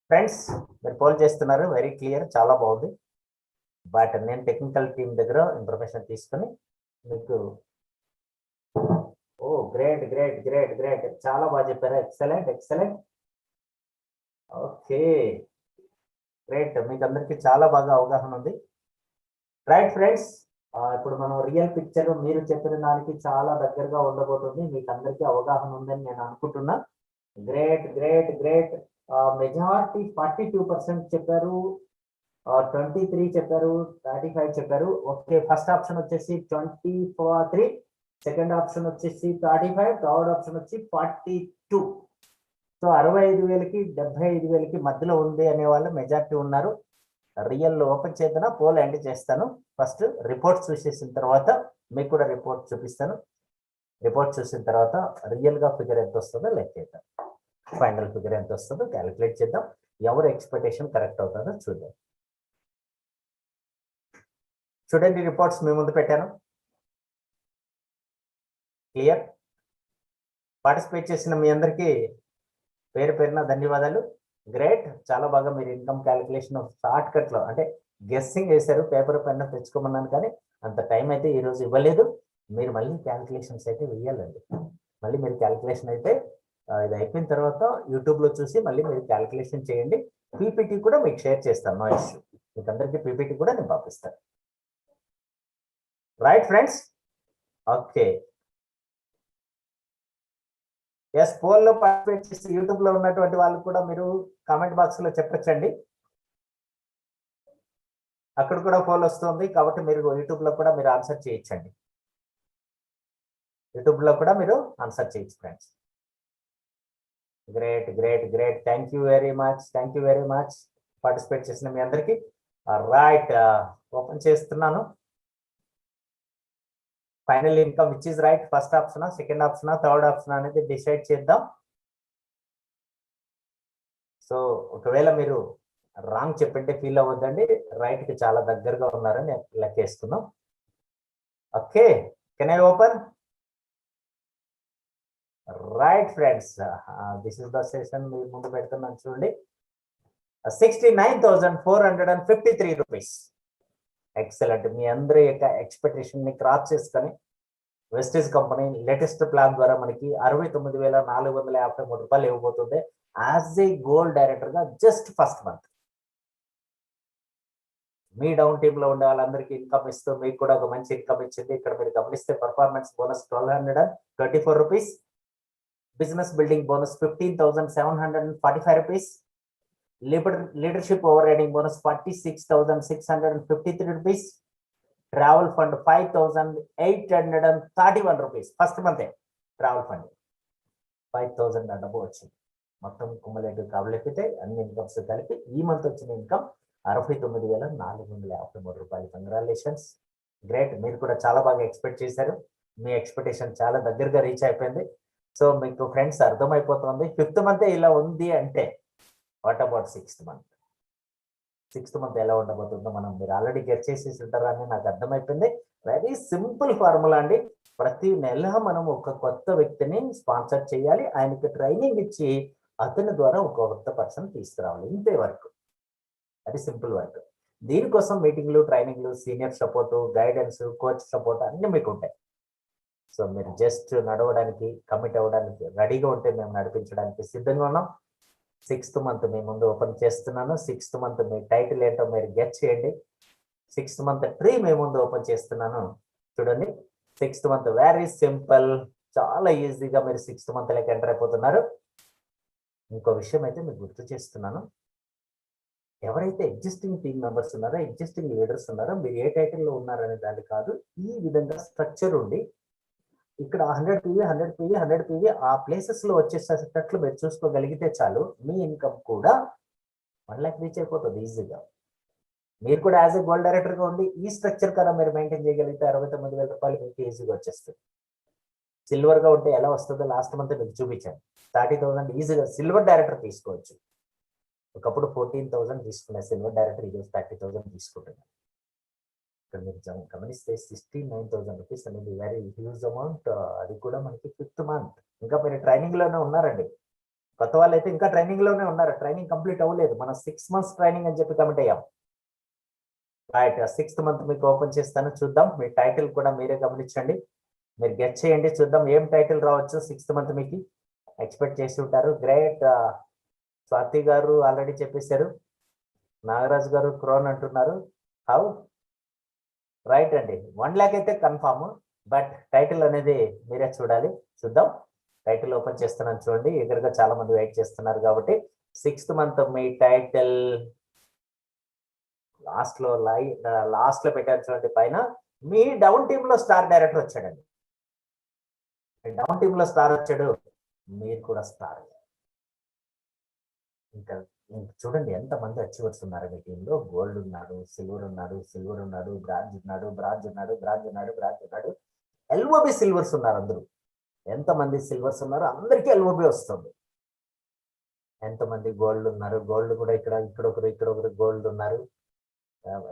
ఫ్రెండ్స్, మీరు పోల్ చేస్తున్నారు, వెరీ క్లియర్, చాలా బాగుంది. బట్ నేను టెక్నికల్ టీం దగ్గర ఇన్ఫర్మేషన్ తీసుకొని మీకు గ్రేట్ చాలా బాగా చెప్పారు. ఎక్సలెంట్. Okay, great. మీకు అందరికి చాలా బాగా అవగాహన ఉంది. రైట్ ఫ్రెండ్స్, ఇప్పుడు మనం రియల్ పిక్చర్ మీరు చెప్పిన దానికి చాలా దగ్గరగా ఉండబోతుంది. మీకు అందరికీ అవగాహన ఉందని నేను అనుకుంటున్నా. గ్రేట్. మెజారిటీ 42% చెప్పారు, 23 చెప్పారు, 35 చెప్పారు. ఓకే, ఫస్ట్ ఆప్షన్ వచ్చేసి 23, సెకండ్ ఆప్షన్ వచ్చేసి 35, థర్డ్ ఆప్షన్ వచ్చి 42. సో 65,000కి 75,000కి మధ్యలో ఉంది అనే వాళ్ళు మెజారిటీ ఉన్నారు. రియల్ ఓపెన్ చేద్దాం, పోల్ ఎండ్ చేస్తాను. ఫస్ట్ రిపోర్ట్ చూసేసిన తర్వాత మీకు కూడా రిపోర్ట్ చూపిస్తాను. రిపోర్ట్ చూసిన తర్వాత రియల్ గా ఫిగర్ ఎంత వస్తుందో లెక్క చేద్దాం. ఫైనల్ ఫిగర్ ఎంత వస్తుందో క్యాలిక్యులేట్ చేద్దాం. ఎవరు ఎక్స్పెక్టేషన్ కరెక్ట్ అవుతుందో చూద్దాం. చూడండి, రిపోర్ట్స్ మీ ముందు పెట్టాను. క్లియర్? పార్టిసిపేట్ చేసిన మీ అందరికీ పేరున ధన్యవాదాలు. గ్రేట్, చాలా బాగా మీరు ఇన్కమ్ క్యాలిక్యులేషన్ షార్ట్ కట్ లో అంటే గెస్సింగ్ వేశారు. పేపర్ పెన్ తెచ్చుకోమన్నాను కానీ అంత టైం అయితే ఈ రోజు ఇవ్వలేదు. మీరు మళ్ళీ క్యాలిక్యులేషన్స్ అయితే వేయాలండి. మళ్ళీ మీరు క్యాలిక్యులేషన్ అయితే ఇది అయిపోయిన తర్వాత యూట్యూబ్ లో చూసి మళ్ళీ మీరు క్యాలిక్యులేషన్ చేయండి. పీపీటీ కూడా మీకు షేర్ చేస్తాను, నో ఇష్యూ. మీకు అందరికీ పీపీటీ కూడా నేను పంపిస్తాను. Right friends, okay. Yes, poll లో పార్టిసిపేట్ చేసి యూట్యూబ్ లో ఉన్నటువంటి వాళ్ళు కూడా మీరు కామెంట్ బాక్స్ లో చెప్పొచ్చండి. అక్కడ కూడా పోల్ వస్తుంది కాబట్టి మీరు యూట్యూబ్ లో కూడా మీరు ఆన్సర్ చేయొచ్చండి. యూట్యూబ్ లో కూడా మీరు ఆన్సర్ చేయొచ్చు friends. Great. Thank you very much participate చేసిన మీ అందరికి. రైట్, ఓపెన్ చేస్తున్నాను. Final income which is right, first option, second option, third option అనేది డిసైడ్ చేద్దాం. సో ఒకవేళ మీరు రాంగ్ చెప్పింటే ఫీల్ అవ్వద్దండి, రైట్ కి చాలా దగ్గరగా ఉన్నారని లెక్కేస్తున్నాం. Okay, can I open? Right friends, this is the session మీ ముందు పెడుతున్నాను చూడండి. 69,453 రూపీస్. ఎక్సలెంట్. మీ అందరి యొక్క ఎక్స్పెక్టేషన్ ని క్రాస్ చేసుకొని వెస్టేజ్ కంపెనీ లేటెస్ట్ ప్లాన్ ద్వారా మనకి 69,453 రూపాయలు ఇవ్వబోతుంది యాజ్ ఏ గోల్డ్ డైరెక్టర్ గా జస్ట్ ఫస్ట్ మంత్. మీ డౌన్ టీమ్ లో ఉండే వాళ్ళందరికీ ఇన్కమ్ ఇస్తూ మీకు కూడా ఒక మంచి ఇన్కమ్ ఇచ్చింది. ఇక్కడ మీరు గమనిస్తే performance bonus 1,224 rupees, business building bonus 15,745 rupees, leadership over riding bonus 46,653 rupees, travel fund 5,831 rupees. First మంతే ట్రావెల్ ఫండ్ 5,000 డబ్బు వచ్చింది. మొత్తం కుమ్మలేటివ్ కాబట్టితే అన్ని ఇన్కమ్స్ కలిపి ఈ మంత్ వచ్చిన ఇన్కమ్ 69,453 రూపాయలు. Congratulations, great. మీరు కూడా చాలా బాగా ఎక్స్పెక్ట్ చేశారు. మీ ఎక్స్పెక్టేషన్ చాలా దగ్గరగా రీచ్ అయిపోయింది. సో మీకు ఫ్రెండ్స్ అర్థమైపోతుంది, 5th మంత్ ఇలా ఉంది అంటే what about 6th month? 6th month ఎలా ఉండబోతుందో మనం మీరు ఆల్రెడీ గెట్ చేసేసి ఉంటారని నాకు అర్థమైపోయింది. వెరీ సింపుల్ ఫార్ములా అండి. ప్రతి నెల మనం ఒక కొత్త వ్యక్తిని స్పాన్సర్ చేయాలి, ఆయనకి ట్రైనింగ్ ఇచ్చి అతని ద్వారా ఒక కొత్త పర్సన్ తీసుకురావాలి. ఇంతే వర్క్, అది సింపుల్ వర్క్. దీనికోసం మీటింగ్లు, ట్రైనింగ్లు, senior support, guidance, coach support అన్ని మీకు ఉంటాయి. సో మీరు జస్ట్ నడవడానికి, కమిట్ అవ్వడానికి రెడీగా ఉంటే మేము నడిపించడానికి సిద్ధంగా ఉన్నాం. 6th మంత్ మీ ముందు ఓపెన్ చేస్తున్నాను. 6th మంత్ మీ టైటిల్ ఏంటో మీరు గెట్ చేయండి. 6th మంత్ ట్రీ మీ ముందు ఓపెన్ చేస్తున్నాను చూడండి. 6th మంత్ వెరీ సింపుల్, చాలా ఈజీగా మీరు 6th మంత్ లెక్క ఎంటర్ అయిపోతున్నారు. ఇంకో విషయం అయితే మీకు గుర్తు చేస్తున్నాను, ఎవరైతే ఎగ్జిస్టింగ్ టీమ్ మెంబర్స్ ఉన్నారో, ఎగ్జిస్టింగ్ లీడర్స్ ఉన్నారో, మీరు ఏ టైటిల్లో ఉన్నారనే దాన్ని కాదు, ఈ విధంగా స్ట్రక్చర్ ఉండి ఇక్కడ 100 PV ఆ ప్లేసెస్ లో వచ్చేసేటట్లు మీరు చూసుకోగలిగితే చాలు, మీ ఇన్కమ్ కూడా 1 lakh రీచ్ అయిపోతుంది ఈజీగా. మీరు కూడా యాజ్ ఎ గోల్డ్ డైరెక్టర్ గా ఉండి ఈ స్ట్రక్చర్ కదా మీరు మెయింటైన్ చేయగలిగితే 69,000 రూపాయలు మీకు ఈజీగా వచ్చేస్తుంది. సిల్వర్ గా ఉంటే ఎలా వస్తుందో లాస్ట్ మంత్ మీకు చూపించాను. 30,000 ఈజీగా సిల్వర్ డైరెక్టర్ తీసుకోవచ్చు. ఒకప్పుడు 14,000 తీసుకునే సిల్వర్ డైరెక్టర్ ఈరోజు 30,000 తీసుకుంటున్నారు. ఇక్కడ మీరు గమనిస్తే 69,000 రూపీస్ అనేది వెరీ హ్యూజ్ అమౌంట్. అది కూడా మనకి 5th మంత్. ఇంకా మీరు ట్రైనింగ్ లోనే ఉన్నారండి. కొత్త వాళ్ళు అయితే ఇంకా ట్రైనింగ్ లోనే ఉన్నారు. ట్రైనింగ్ కంప్లీట్ అవ్వలేదు. మనం 6 months ట్రైనింగ్ అని చెప్పి కమిట్ అయ్యాం. రైట్, 6th మంత్ మీకు ఓపెన్ చేస్తాను, చూద్దాం. మీ టైటిల్ కూడా మీరే గమనించండి, మీరు గెట్ చేయండి, చూద్దాం ఏం టైటిల్ రావచ్చు 6th మంత్ మీకు ఎక్స్పెక్ట్ చేసి ఉంటారు. గ్రేట్, స్వాతి గారు ఆల్రెడీ చెప్పేశారు. నాగరాజు గారు క్రోన్ అంటున్నారు. హౌ రైట్ అండి, 1 lakh అయితే కన్ఫామ్, బట్ టైటిల్ అనేది మీరే చూడాలి. చూద్దాం, టైటిల్ ఓపెన్ చేస్తున్నాను చూడండి. ఎదురుగా చాలా మంది వెయిట్ చేస్తున్నారు కాబట్టి 6th మంత్ మీ టైటిల్ లాస్ట్ లో పెట్టారు చూడండి. పైన మీ డౌన్ టీమ్ లో స్టార్ డైరెక్టర్ వచ్చాడండి. డౌన్ టీమ్ లో స్టార్ వచ్చాడు, మీరు కూడా స్టార్. ఇంకా చూడండి ఎంత మంది అచీవర్స్ ఉన్నారు మీ టీంలో. గోల్డ్ ఉన్నారు, సిల్వర్ ఉన్నారు, బ్రాంజ్ ఉన్నాడు, ఎల్ఓబి సిల్వర్స్ ఉన్నారు. అందరూ ఎంతమంది సిల్వర్స్ ఉన్నారు, అందరికీ ఎల్ఓబి వస్తుంది. ఎంతమంది గోల్డ్ ఉన్నారు, గోల్డ్ కూడా ఇక్కడ ఒకరు గోల్డ్ ఉన్నారు.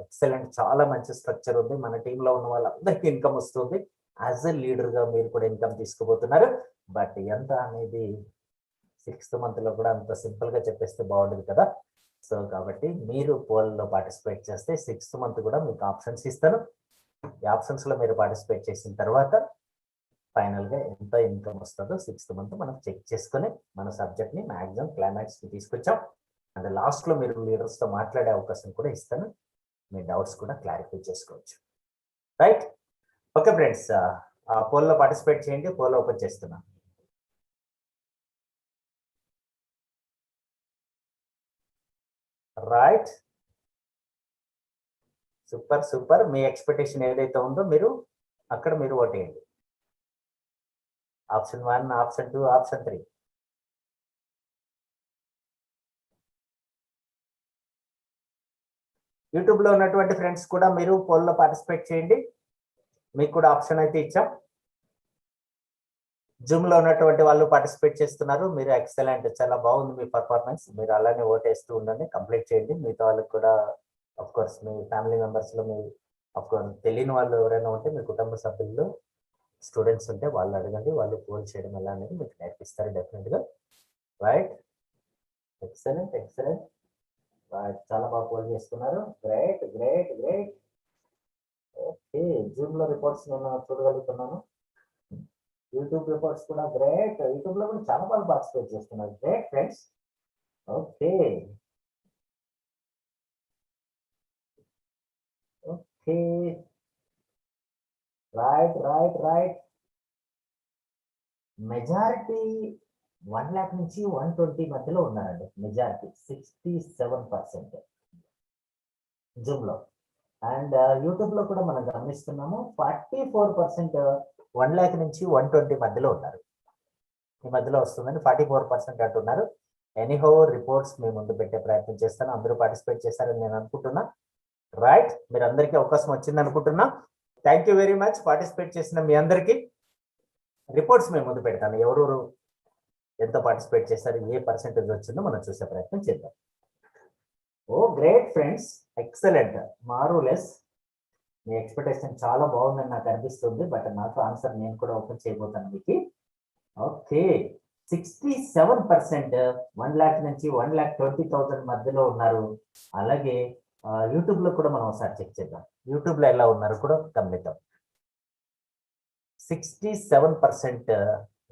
ఎక్సలెంట్, చాలా మంచి స్ట్రక్చర్ ఉంది. మన టీంలో ఉన్న వాళ్ళందరికీ ఇన్కమ్ వస్తుంది. యాజ్ ఎ లీడర్ గా మీరు కూడా ఇన్కమ్ తీసుకోబోతున్నారు. బట్ ఎంత అనేది 6th మంత్ లో కూడా అంత సింపుల్ గా చెప్పేస్తే బాగుండదు కదా. సో కాబట్టి మీరు పోల్లో పార్టిసిపేట్ చేస్తే 6th మంత్ కూడా మీకు ఆప్షన్స్ ఇస్తాను. ఈ ఆప్షన్స్ లో మీరు పార్టిసిపేట్ చేసిన తర్వాత ఫైనల్ గా ఎంత ఇన్కమ్ వస్తుందో 6th మంత్ మనం చెక్ చేసుకుని మన సబ్జెక్ట్ ని మాక్సిమం క్లైమాక్స్ కి తీసుకొచ్చాం. అండ్ లాస్ట్ లో మీరు లీడర్స్ తో మాట్లాడే అవకాశం కూడా ఇస్తాను. మీ డౌట్స్ కూడా క్లారిఫై చేసుకోవచ్చు. రైట్, ఓకే ఫ్రెండ్స్, పోల్లో పార్టిసిపేట్ చేయండి. పోల్ ఓపెన్ చేస్తున్నా. Right, super. మీ ఎక్స్పెక్టేషన్ ఏదైతే ఉందో మీరు అక్కడ మీరు ఓటేయండి. Option 1, option 2, option 3. యూట్యూబ్ లో ఉన్నటువంటి ఫ్రెండ్స్ కూడా మీరు పోల్లో పార్టిసిపేట్ చేయండి. మీకు కూడా ఆప్షన్ అయితే ఇచ్చాం. జూమ్ లో ఉన్నటువంటి వాళ్ళు పార్టిసిపేట్ చేస్తున్నారు. మీరు ఎక్సలెంట్, చాలా బాగుంది మీ పర్ఫార్మెన్స్. మీరు అలానే ఓటేస్తూ ఉండండి, కంప్లీట్ చేయండి. మిగతా వాళ్ళకి కూడా of course me family members లో మీ ఆఫ్ కోర్స్ తెలియని వాళ్ళు ఎవరైనా ఉంటే మీ కుటుంబ సభ్యుల్లో స్టూడెంట్స్ ఉంటే వాళ్ళు అడగండి, వాళ్ళు పోల్ చేయడం ఎలా అనేది మీకు నేర్పిస్తారు డెఫినెట్ గా. Right, excellent. రైట్, చాలా బాగా పోల్ చేస్తున్నారు. గ్రేట్. ఓకే, జూమ్ లో రిపోర్ట్స్ నేను చూడగలుగుతున్నాను. యూట్యూబ్ రిపోర్ట్స్ కూడా గ్రేట్. యూట్యూబ్ లో కూడా చాలా బాగా పార్టిసిపేట్ చేస్తున్నారు. Great friends. Okay, right. Majority 1 lakh నుంచి 120 మధ్యలో ఉన్నారండి. మెజారిటీ 67% జూమ్ లో. అండ్ యూట్యూబ్ లో కూడా మనం గమనిస్తున్నాము 44% 1 lakh నుంచి 120 మధ్యలో ఉన్నారు. ఈ మధ్యలో వస్తుందని 44% అంటున్నారు. ఎనీహౌ రిపోర్ట్స్ మీ ముందు పెట్టే ప్రయత్నం చేస్తాను. అందరూ పార్టిసిపేట్ చేస్తారని నేను అనుకుంటున్నా. రైట్, మీరు అందరికీ అవకాశం వచ్చింది అనుకుంటున్నా. Thank you very much participate చేసిన మీ అందరికీ. రిపోర్ట్స్ మేము ముందు పెడతాను, ఎవరెవరు ఎంత పార్టిసిపేట్ చేశారు, ఏ పర్సెంటేజ్ వచ్చిందో మనం చూసే ప్రయత్నం చేద్దాం. ఓ గ్రేట్ ఫ్రెండ్స్, ఎక్సలెంట్, మార్వెలస్. మీ ఎక్స్పెక్టేషన్ చాలా బాగుందని నాకు అనిపిస్తుంది. బట్ నాకు ఆన్సర్ నేను కూడా ఓపెన్ చేయబోతాను మీకు. ఓకే, 67% 1 lakh నుంచి 1,20,000 మధ్యలో ఉన్నారు. అలాగే యూట్యూబ్ లో కూడా మనం ఒకసారి చెక్ చేద్దాం. యూట్యూబ్ లో ఎలా ఉన్నారు కూడా గమనిద్దాం. 67%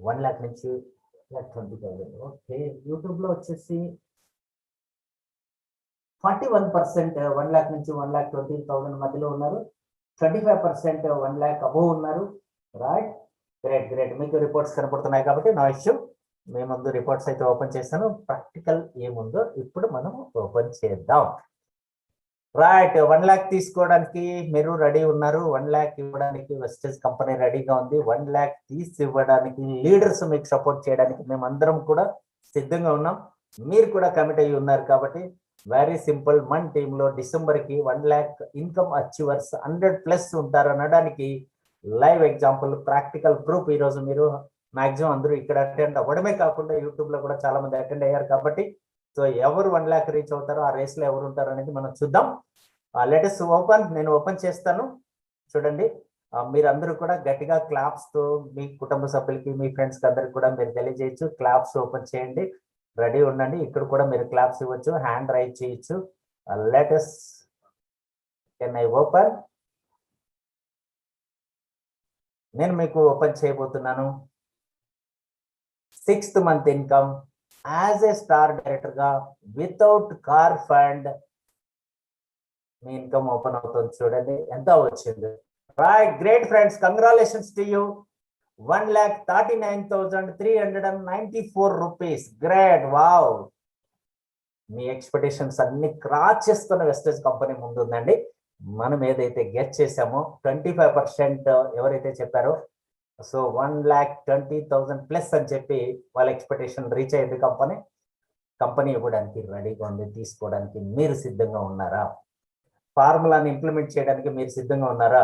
1 lakh నుంచి 1,20,000. ఓకే, యూట్యూబ్ లో వచ్చేసి 41% 1 lakh నుంచి 1,20,000 మధ్యలో ఉన్నారు. 25% 1 lakh అబోవ్ ఉన్నారు. Right, great. మీకు రిపోర్ట్స్ కనపడుతున్నాయి కాబట్టి నా ఇష్యూ. మీ ముందు రిపోర్ట్స్ అయితే ఓపెన్ చేస్తాను. ప్రాక్టికల్ ఏముందో ఇప్పుడు మనం ఓపెన్ చేద్దాం. రైట్ 1 lakh తీసుకోవడానికి మీరు రెడీ ఉన్నారు, 1 lakh ఇవ్వడానికి వెస్టేజ్ కంపెనీ రెడీగా ఉంది, 1 lakh తీసి ఇవ్వడానికి లీడర్స్ మీకు సపోర్ట్ చేయడానికి మేమందరం కూడా సిద్ధంగా ఉన్నాం. మీరు కూడా కమిట్ అయ్యి ఉన్నారు కాబట్టి వెరీ సింపుల్, మన టీంలో డిసెంబర్కి 1 lakh ఇన్కమ్ అచీవర్స్ 100+ ఉంటారు అనడానికి లైవ్ ఎగ్జాంపుల్, ప్రాక్టికల్ ప్రూఫ్ ఈరోజు మీరు మాక్సిమం అందరూ ఇక్కడ అటెండ్ అవ్వడమే కాకుండా యూట్యూబ్ లో కూడా చాలా మంది అటెండ్ అయ్యారు కాబట్టి సో ఎవరు 1 lakh రీచ్ అవుతారో ఆ రేస్ లో ఎవరు ఉంటారు అనేది మనం చూద్దాం. లేటెస్ట్ ఓపెన్, నేను ఓపెన్ చేస్తాను చూడండి. మీరందరూ కూడా గట్టిగా క్లాప్స్ తో మీ కుటుంబ సభ్యులకి మీ ఫ్రెండ్స్ కి అందరికి కూడా మీరు తెలియజేయచ్చు. క్లాప్స్ ఓపెన్ చేయండి, రెడీ ఉండండి. ఇక్కడ కూడా మీరు క్లాప్స్ ఇవ్వచ్చు, హ్యాండ్ రైజ్ చేయొచ్చు. లేటెస్ట్ కెన్ ఐ ఓపెన్, నేను మీకు ఓపెన్ చేయబోతున్నాను. 6th month income as a star director గా వితౌట్ కార్ ఫండ్ మీ ఇన్కమ్ ఓపెన్ అవుతుంది. చూడండి ఎంత వచ్చింది. Right, great friends, congratulations to you. 1,39,394 rupees. Great, wow. Me expectations అన్ని క్రాస్ చేస్తున్న వెస్టేజ్ కంపెనీ ముందు ఉందండి. మనం ఏదైతే గెట్ చేసామో 25% ఎవరైతే చెప్పారో సో 1,20,000+ అని చెప్పి వాళ్ళ ఎక్స్పెక్టేషన్ రీచ్ అయ్యింది. కంపెనీ ఇవ్వడానికి రెడీగా ఉంది. తీసుకోవడానికి మీరు సిద్ధంగా ఉన్నారా? ఫార్ములాని ఇంప్లిమెంట్ చేయడానికి మీరు సిద్ధంగా ఉన్నారా?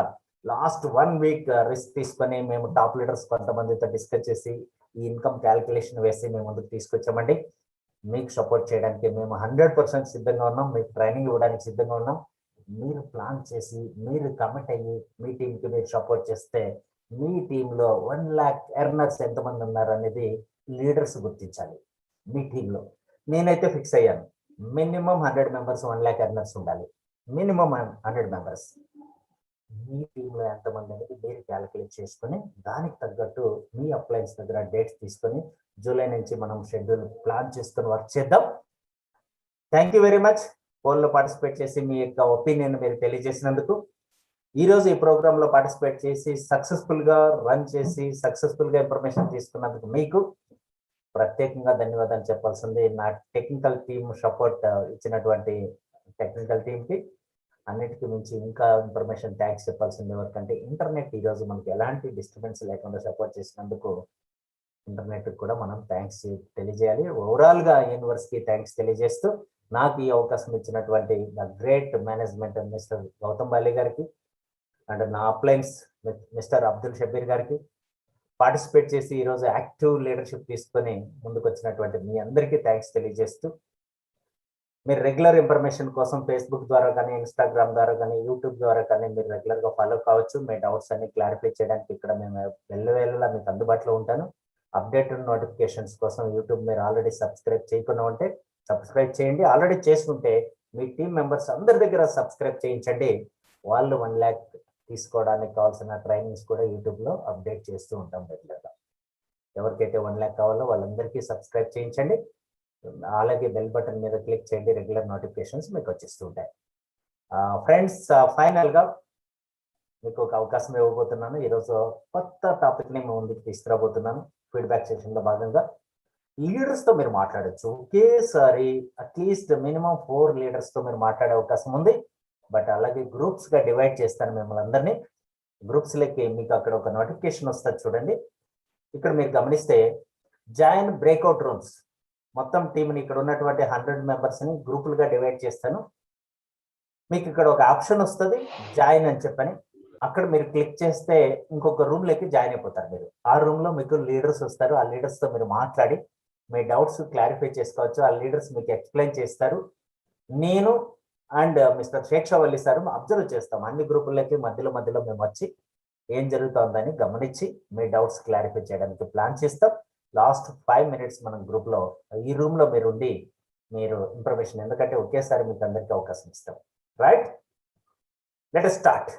లాస్ట్ 1 week రిస్క్ తీసుకొని మేము టాప్ లీడర్స్ కొంతమందితో డిస్కస్ చేసి ఈ ఇన్కమ్ క్యాల్కులేషన్ వేసి మేము ముందుకు తీసుకొచ్చామండి. మీకు సపోర్ట్ చేయడానికి మేము 100% సిద్ధంగా ఉన్నాం. మీకు ట్రైనింగ్ ఇవ్వడానికి సిద్ధంగా ఉన్నాం. మీరు ప్లాన్ చేసి మీరు కమిట్ అయ్యి మీ టీంకి మీరు సపోర్ట్ చేస్తే మీ టీంలో 1 lakh ఎర్నర్స్ ఎంతమంది ఉన్నారు అనేది లీడర్స్ గుర్తించాలి. మీ టీంలో నేనైతే ఫిక్స్ అయ్యాను, మినిమం 100 members 1 lakh ఎర్నర్స్ ఉండాలి. Minimum 100 members. మీ టీంలో ఎంతమంది అనేది మీరు క్యాలిక్యులేట్ చేసుకొని దానికి తగ్గట్టు మీ అప్లయన్స్ దగ్గర డేట్స్ తీసుకొని జూలై నుంచి మనం షెడ్యూల్ ప్లాన్ చేసుకొని వర్క్ చేద్దాం. Thank you very much. పోల్లో పార్టిసిపేట్ చేసి మీ యొక్క ఒపీనియన్ మీరు తెలియజేసినందుకు, ఈరోజు ఈ ప్రోగ్రామ్ లో పార్టిసిపేట్ చేసి సక్సెస్ఫుల్ గా రన్ చేసి సక్సెస్ఫుల్ గా ఇన్ఫర్మేషన్ తీసుకున్నందుకు మీకు ప్రత్యేకంగా ధన్యవాదాలు చెప్పాల్సింది. నా టెక్నికల్ టీమ్ సపోర్ట్ ఇచ్చినటువంటి టెక్నికల్ టీమ్ కి అన్నిటికీ మించి ఇంకా ఇన్ఫర్మేషన్ థ్యాంక్స్ చెప్పాల్సింది ఎవరికంటే ఇంటర్నెట్ ఈరోజు మనకి ఎలాంటి డిస్టర్బెన్స్ లేకుండా సపోర్ట్ చేసినందుకు ఇంటర్నెట్ కూడా మనం థ్యాంక్స్ తెలియజేయాలి. ఓవరాల్ గా యూనివర్స్ కి థ్యాంక్స్ తెలియజేస్తూ నాకు ఈ అవకాశం ఇచ్చినటువంటి the great management mister Gautam Bali గారికి అండ్ నా అప్లయన్స్ మిస్టర్ అబ్దుల్ షబీర్ గారికి, పార్టిసిపేట్ చేసి ఈరోజు యాక్టివ్ లీడర్షిప్ తీసుకొని ముందుకు వచ్చినటువంటి మీ అందరికీ థ్యాంక్స్ తెలియజేస్తూ, మీరు రెగ్యులర్ ఇన్ఫర్మేషన్ కోసం ఫేస్బుక్ ద్వారా కానీ ఇన్స్టాగ్రామ్ ద్వారా కానీ యూట్యూబ్ ద్వారా కానీ మీరు రెగ్యులర్గా ఫాలో కావచ్చు. మీ డౌట్స్ అన్ని క్లారిఫై చేయడానికి ఇక్కడ మేము వెళ్ళవేళలా మీకు అందుబాటులో ఉంటాను. అప్డేటెడ్ నోటిఫికేషన్స్ కోసం యూట్యూబ్ మీరు ఆల్రెడీ సబ్స్క్రైబ్ చేయకుండా ఉంటే సబ్స్క్రైబ్ చేయండి. ఆల్రెడీ చేసుకుంటే మీ టీం మెంబర్స్ అందరి దగ్గర సబ్స్క్రైబ్ చేయించండి. వాళ్ళు 1 lakh తీసుకోవడానికి కావాల్సిన ట్రైనింగ్స్ కూడా యూట్యూబ్లో అప్డేట్ చేస్తూ ఉంటాం రెగ్యులర్గా. ఎవరికైతే 1 lakh కావాలో వాళ్ళందరికీ సబ్స్క్రైబ్ చేయించండి. అలాగే బెల్ బటన్ మీద క్లిక్ చేయండి, రెగ్యులర్ నోటిఫికేషన్స్ మీకు వచ్చేస్తూ ఉంటాయి. ఫ్రెండ్స్, ఫైనల్గా మీకు ఒక అవకాశం ఇవ్వబోతున్నాను. ఈరోజు కొత్త టాపిక్ని మేము ముందుకు తీసుకురాబోతున్నాను. ఫీడ్బ్యాక్ సెషన్లో భాగంగా లీడర్స్తో మీరు మాట్లాడచ్చు. ఒకేసారి అట్లీస్ట్ మినిమం 4 లీడర్స్తో మీరు మాట్లాడే అవకాశం ఉంది. బట్ అలాగే గ్రూప్స్గా డివైడ్ చేస్తాను మిమ్మల్ని అందరినీ. గ్రూప్స్లోకి మీకు అక్కడ ఒక నోటిఫికేషన్ వస్తుంది చూడండి. ఇక్కడ మీరు గమనిస్తే జాయిన్ బ్రేక్అవుట్ రూమ్స్, మొత్తం టీంని ఇక్కడ ఉన్నటువంటి 100 మెంబర్స్ని గ్రూపులుగా డివైడ్ చేస్తాను. మీకు ఇక్కడ ఒక ఆప్షన్ వస్తుంది జాయిన్ అని చెప్పని, అక్కడ మీరు క్లిక్ చేస్తే ఇంకొక రూమ్లోకి జాయిన్ అయిపోతారు మీరు. ఆ రూమ్లో మీకు లీడర్స్ వస్తారు. ఆ లీడర్స్తో మీరు మాట్లాడి మీ డౌట్స్ క్లారిఫై చేసుకోవచ్చు. ఆ లీడర్స్ మీకు ఎక్స్ప్లెయిన్ చేస్తారు. నేను and mister Shaik Shavali sir observe చేస్తాం. అన్ని గ్రూపుల్లోకి మధ్యలో మేము వచ్చి ఏం జరుగుతుందని గమనించి మీ డౌట్స్ క్లారిఫై చేయడానికి ప్లాన్ చేస్తాం. లాస్ట్ 5 minutes మనం గ్రూప్లో ఈ రూమ్లో మీరు ఉండి మీరు ఇన్ఫర్మేషన్, ఎందుకంటే ఒకేసారి మీకు అందరికీ అవకాశం ఇస్తాం. Right, let us start.